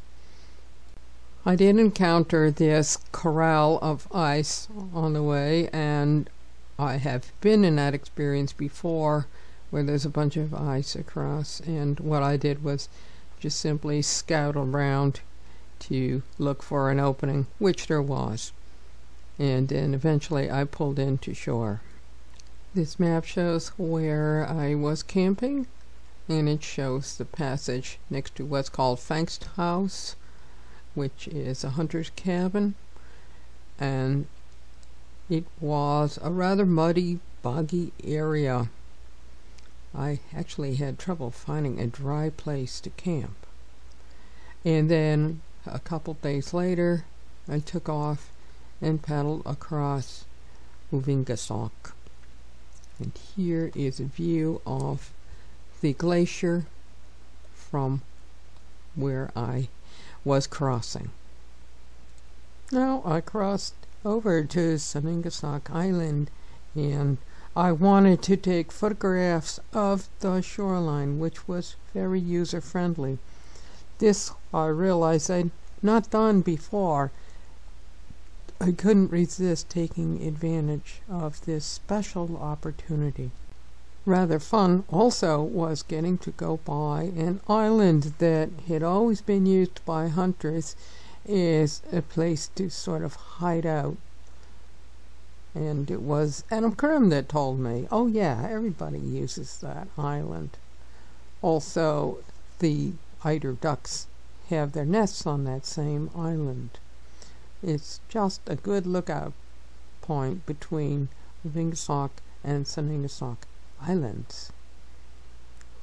I did encounter this corral of ice on the way, and I have been in that experience before where there's a bunch of ice across, and what I did was just simply scout around to look for an opening, which there was, and then eventually I pulled into shore. This map shows where I was camping, and it shows the passage next to what's called Fangst House, which is a hunter's cabin, and it was a rather muddy, boggy area. I actually had trouble finding a dry place to camp. And then a couple days later, I took off and paddled across Uvingasok. And here is a view of the glacier from where I was crossing. Now I crossed over to Saningasok Island, and I wanted to take photographs of the shoreline, which was very user-friendly. This I realized I'd not done before. I couldn't resist taking advantage of this special opportunity. Rather fun also was getting to go by an island that had always been used by hunters as a place to sort of hide out. And it was Adam Krim that told me, oh yeah, everybody uses that island. Also, the eider ducks have their nests on that same island. It's just a good lookout point between Uvingasok and Saningasok Islands.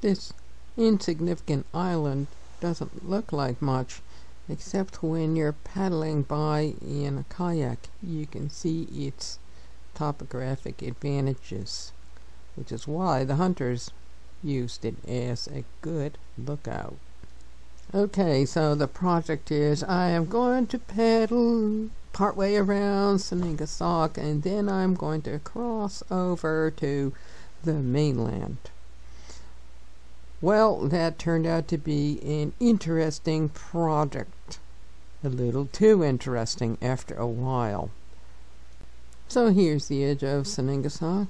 This insignificant island doesn't look like much, except when you're paddling by in a kayak. You can see its topographic advantages, which is why the hunters used it as a good lookout. Okay, so the project is I am going to paddle partway around Saningasok, and then I'm going to cross over to the mainland. Well, that turned out to be an interesting project. A little too interesting after a while. So here's the edge of Saningasok.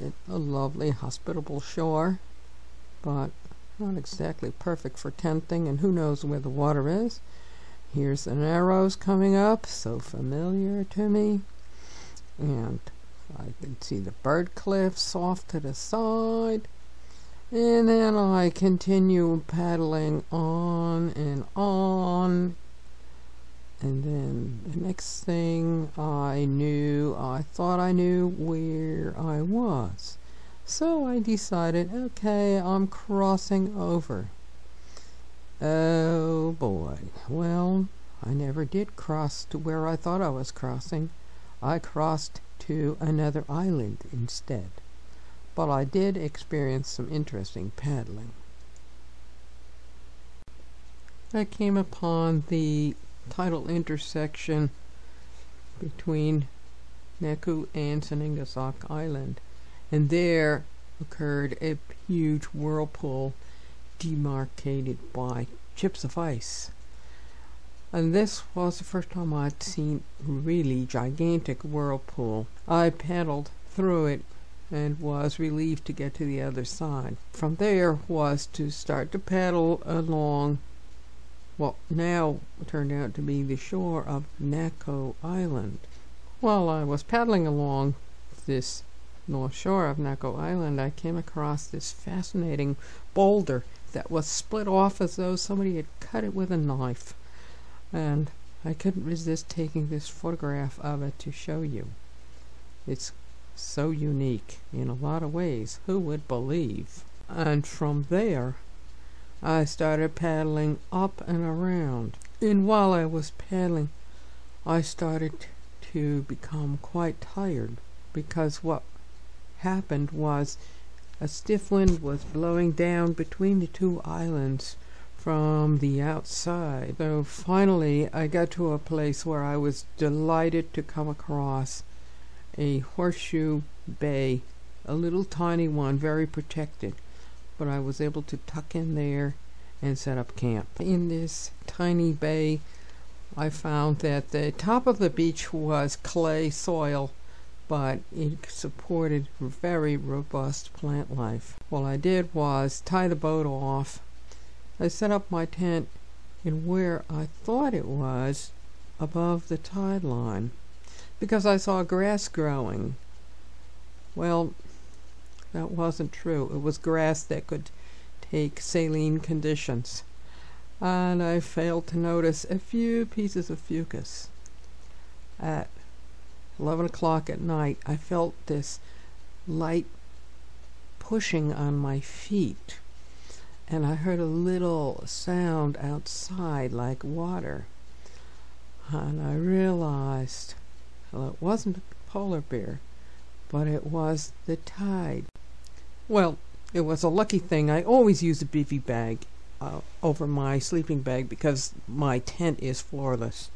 It's a lovely, hospitable shore, but not exactly perfect for tenting, and who knows where the water is. Here's the Narrows coming up, so familiar to me. And I can see the bird cliffs off to the side. And then I continue paddling on. And then the next thing I thought I knew where I was. So I decided, okay, I'm crossing over. Oh boy. Well, I never did cross to where I thought I was crossing. I crossed to another island instead. But I did experience some interesting paddling. I came upon the tidal intersection between Neku and Saningasok Island, and there occurred a huge whirlpool demarcated by chips of ice. And this was the first time I'd seen a really gigantic whirlpool. I paddled through it and was relieved to get to the other side. From there was to start to paddle along what now turned out to be the shore of Nako Island. While I was paddling along this north shore of Nako Island, I came across this fascinating boulder that was split off as though somebody had cut it with a knife. And I couldn't resist taking this photograph of it to show you. It's so unique in a lot of ways. Who would believe? And from there, I started paddling up and around. And while I was paddling, I started to become quite tired, because what happened was a stiff wind was blowing down between the two islands from the outside. So finally I got to a place where I was delighted to come across a horseshoe bay, a little tiny one, very protected, but I was able to tuck in there and set up camp. In this tiny bay, I found that the top of the beach was clay soil, but it supported very robust plant life. What I did was tie the boat off. I set up my tent in where I thought it was above the tide line, because I saw grass growing. Well, that wasn't true. It was grass that could take saline conditions. And I failed to notice a few pieces of fucus. At 11 o'clock at night, I felt this light pushing on my feet, and I heard a little sound outside like water, and I realized, well, it wasn't a polar bear, but it was the tide. Well, it was a lucky thing. I always use a bivy bag over my sleeping bag because my tent is floorless.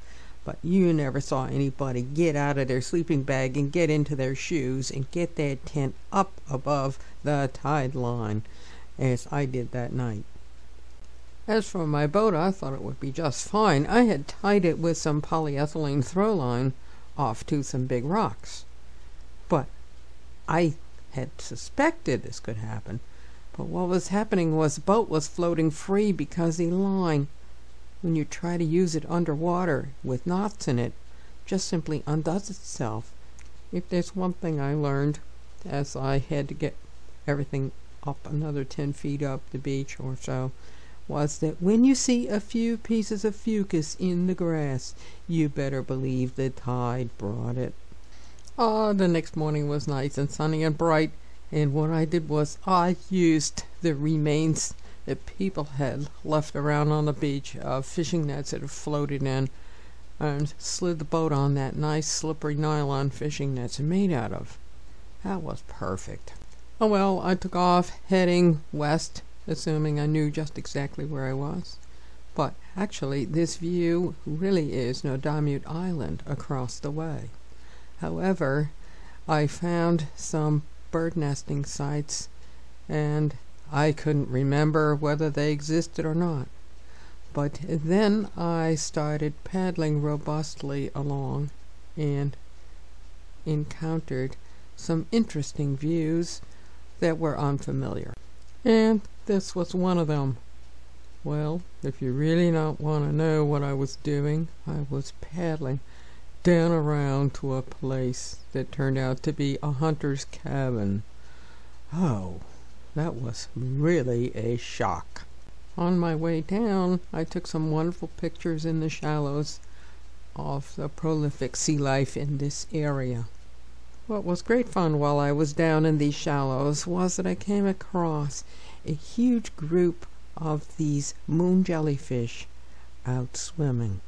But you never saw anybody get out of their sleeping bag and get into their shoes and get their tent up above the tide line, as I did that night. As for my boat, I thought it would be just fine. I had tied it with some polyethylene throw line off to some big rocks. But I had suspected this could happen. But what was happening was the boat was floating free because the line, when you try to use it underwater with knots in it, just simply undoes itself. If there's one thing I learned as I had to get everything up another 10 feet up the beach or so, was that when you see a few pieces of fucus in the grass, you better believe the tide brought it. The next morning was nice and sunny and bright, and what I did was I used the remains that people had left around on the beach of fishing nets that had floated in, and slid the boat on that nice slippery nylon fishing nets made out of. That was perfect. Oh well, I took off heading west, assuming I knew just exactly where I was. But actually, this view really is Nutarmiut Island across the way. However, I found some bird nesting sites, and I couldn't remember whether they existed or not. But then I started paddling robustly along and encountered some interesting views that were unfamiliar. And this was one of them. Well, if you really don't want to know what I was doing, I was paddling down around to a place that turned out to be a hunter's cabin. Oh, that was really a shock. On my way down, I took some wonderful pictures in the shallows of the prolific sea life in this area. What was great fun while I was down in these shallows was that I came across a huge group of these moon jellyfish out swimming,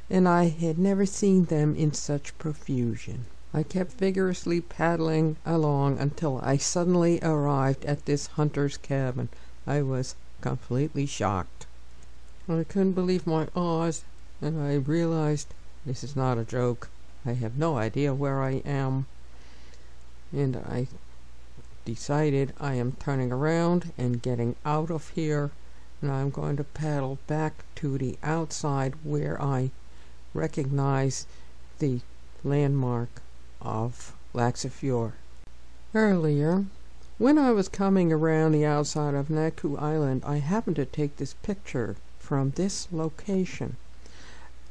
and I had never seen them in such profusion. I kept vigorously paddling along until I suddenly arrived at this hunter's cabin. I was completely shocked. I couldn't believe my eyes, and I realized this is not a joke. I have no idea where I am, and I decided I am turning around and getting out of here, and I'm going to paddle back to the outside where I recognize the landmark of Laxafjord. Earlier, when I was coming around the outside of Nutarmiut Island, I happened to take this picture from this location,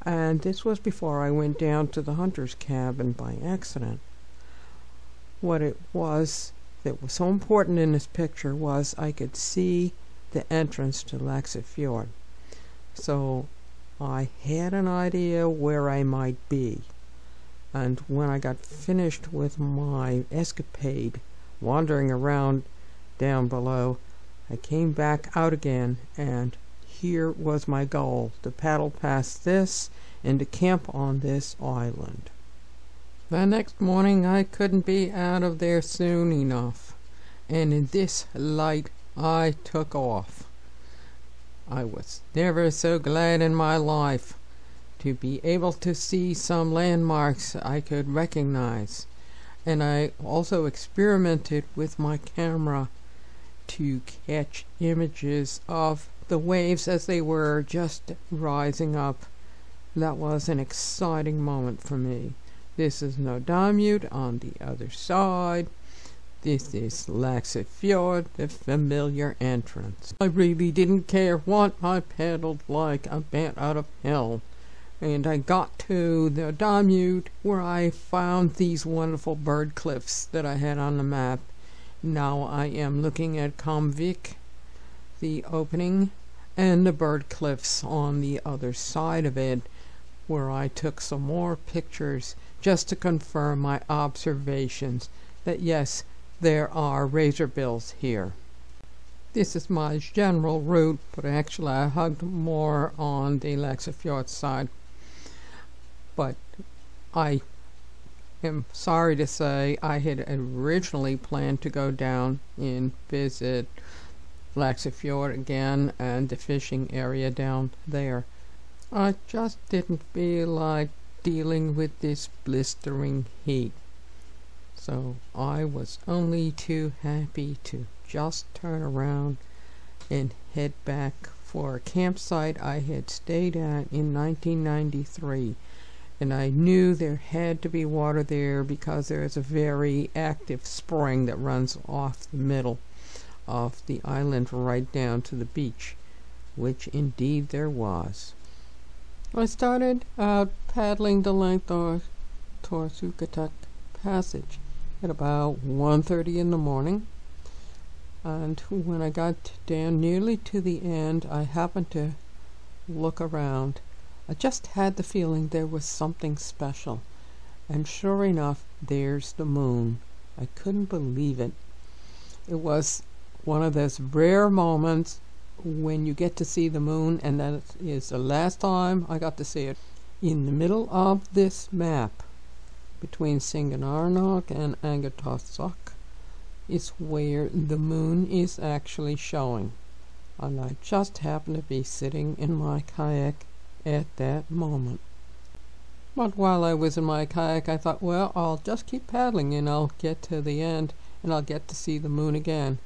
and this was before I went down to the hunter's cabin by accident. What it was that was so important in this picture was I could see the entrance to Laxafjord, so I had an idea where I might be. And when I got finished with my escapade wandering around down below, I came back out again, and here was my goal: to paddle past this and to camp on this island. The next morning I couldn't be out of there soon enough, and in this light I took off. I was never so glad in my life to be able to see some landmarks I could recognize, and I also experimented with my camera to catch images of the waves as they were just rising up. That was an exciting moment for me. This is Nutarmiut on the other side. This is Laxafjord, the familiar entrance. I really didn't care what. I paddled like a bat out of hell, and I got to Nutarmiut, where I found these wonderful bird cliffs that I had on the map. Now I am looking at Upernavik, the opening, and the bird cliffs on the other side of it, where I took some more pictures just to confirm my observations that yes, there are razorbills here. This is my general route, but actually I hugged more on the Laxafjord side. But I am sorry to say I had originally planned to go down and visit Laxafjord again and the fishing area down there. I just didn't feel like dealing with this blistering heat. So I was only too happy to just turn around and head back for a campsite I had stayed at in 1993. And I knew there had to be water there because there is a very active spring that runs off the middle of the island right down to the beach, which indeed there was. I started out paddling the length of Torsukatuk Passage at about 1:30 in the morning, and when I got down nearly to the end, I happened to look around. I just had the feeling there was something special, and sure enough, there's the moon. I couldn't believe it. It was one of those rare moments when you get to see the moon, and that is the last time I got to see it. In the middle of this map, between Singanarnog and Angatosok, is where the moon is actually showing. And I just happened to be sitting in my kayak at that moment. But while I was in my kayak, I thought, well, I'll just keep paddling and I'll get to the end and I'll get to see the moon again.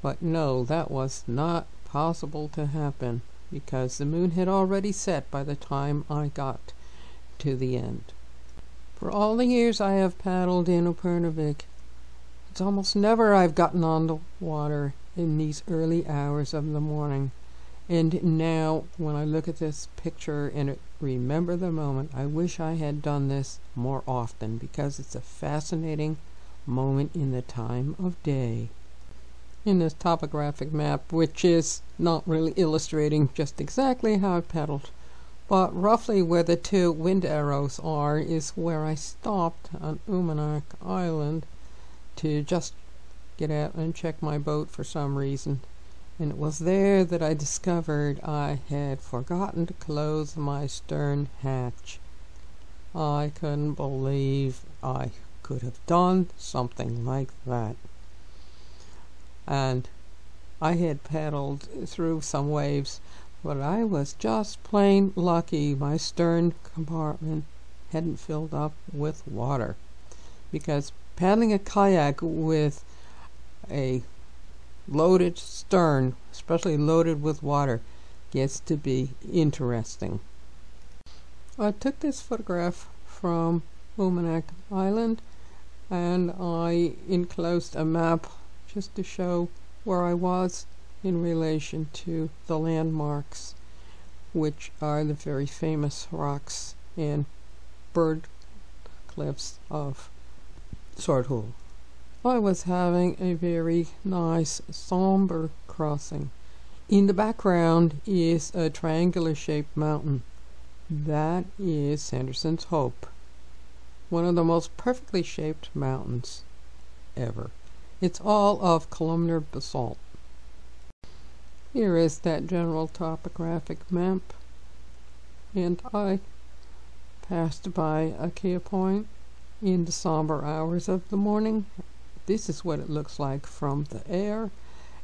But no, that was not possible to happen because the moon had already set by the time I got to the end. For all the years I have paddled in Upernavik, it's almost never I've gotten on the water in these early hours of the morning. And now, when I look at this picture and remember the moment, I wish I had done this more often because it's a fascinating moment in the time of day. In this topographic map, which is not really illustrating just exactly how I paddled, but roughly where the two wind arrows are is where I stopped on Upernavik Island to just get out and check my boat for some reason. And it was there that I discovered I had forgotten to close my stern hatch. I couldn't believe I could have done something like that. And I had paddled through some waves, but I was just plain lucky my stern compartment hadn't filled up with water. Because paddling a kayak with a loaded stern, especially loaded with water, gets to be interesting. I took this photograph from Upernavik Island and I enclosed a map just to show where I was in relation to the landmarks, which are the very famous rocks and bird cliffs of Swordhul. I was having a very nice somber crossing. In the background is a triangular shaped mountain. That is Sanderson's Hope, one of the most perfectly shaped mountains ever. It's all of columnar basalt. Here is that general topographic map, and I passed by a Kia Point in the somber hours of the morning. This is what it looks like from the air,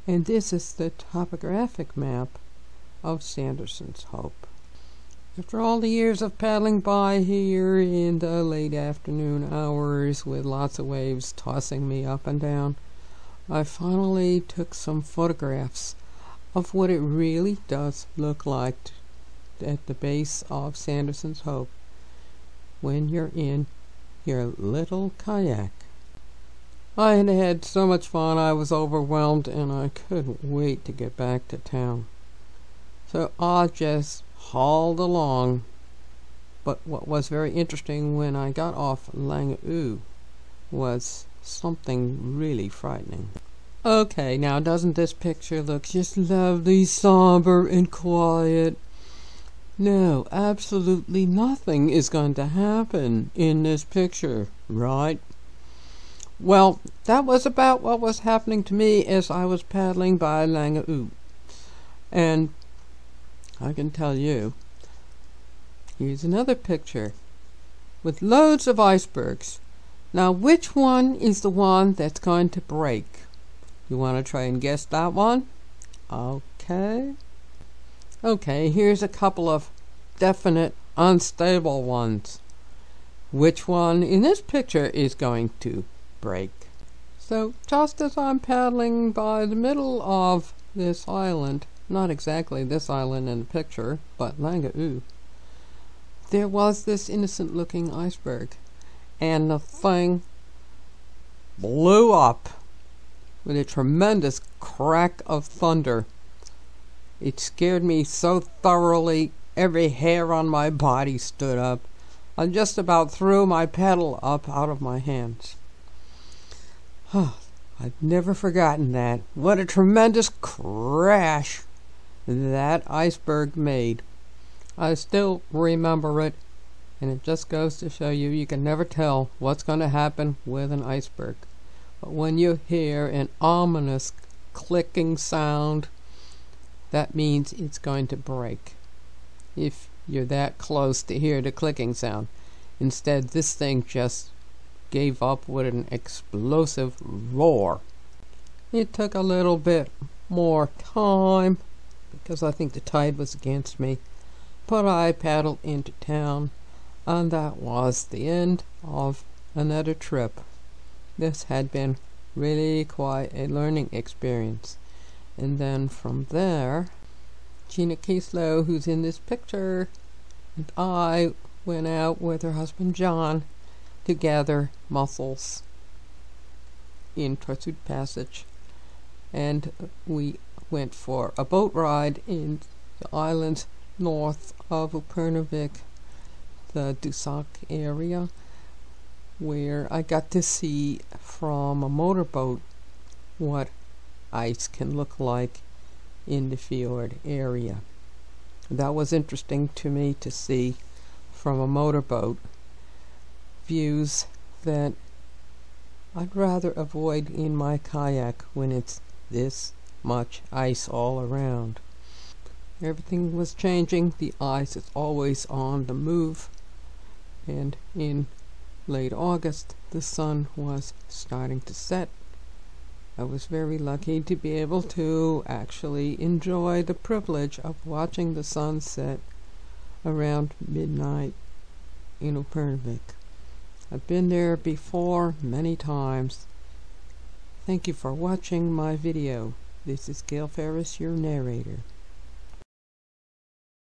and this is the topographic map of Sanderson's Hope. After all the years of paddling by here in the late afternoon hours with lots of waves tossing me up and down, I finally took some photographs of what it really does look like at the base of Sanderson's Hope when you're in your little kayak. I had had so much fun, I was overwhelmed and I couldn't wait to get back to town. So I just hauled along. But what was very interesting when I got off Langau was something really frightening. Okay, now doesn't this picture look just lovely, somber and quiet? No, absolutely nothing is going to happen in this picture, right? Well, that was about what was happening to me as I was paddling by Nutarmiut. And I can tell you, here's another picture with loads of icebergs. Now, which one is the one that's going to break? You want to try and guess that one? Okay. Okay, here's a couple of definite unstable ones. Which one in this picture is going to break? So, just as I'm paddling by the middle of this island, not exactly this island in the picture, but Nutarmiut, there was this innocent looking iceberg, and the thing blew up with a tremendous crack of thunder. It scared me so thoroughly, every hair on my body stood up. I just about threw my paddle up out of my hands. I've never forgotten that. What a tremendous crash that iceberg made. I still remember it, and it just goes to show you, you can never tell what's going to happen with an iceberg. But when you hear an ominous clicking sound, that means it's going to break. If you're that close to hear the clicking sound. Instead, this thing just gave up with an explosive roar. It took a little bit more time because I think the tide was against me, but I paddled into town, and that was the end of another trip. This had been really quite a learning experience. And then from there, Gina Kieslow, who's in this picture, and I went out with her husband John to gather mussels in Tortuga Passage, and we went for a boat ride in the islands north of Upernavik, the Dusak area, where I got to see from a motorboat what ice can look like in the fjord area. That was interesting to me to see from a motorboat views that I'd rather avoid in my kayak when it's this much ice all around. Everything was changing. The ice is always on the move, and in late August the sun was starting to set. I was very lucky to be able to actually enjoy the privilege of watching the sun set around midnight in Upernavik. I've been there before many times. Thank you for watching my video. This is GEFerris, your narrator.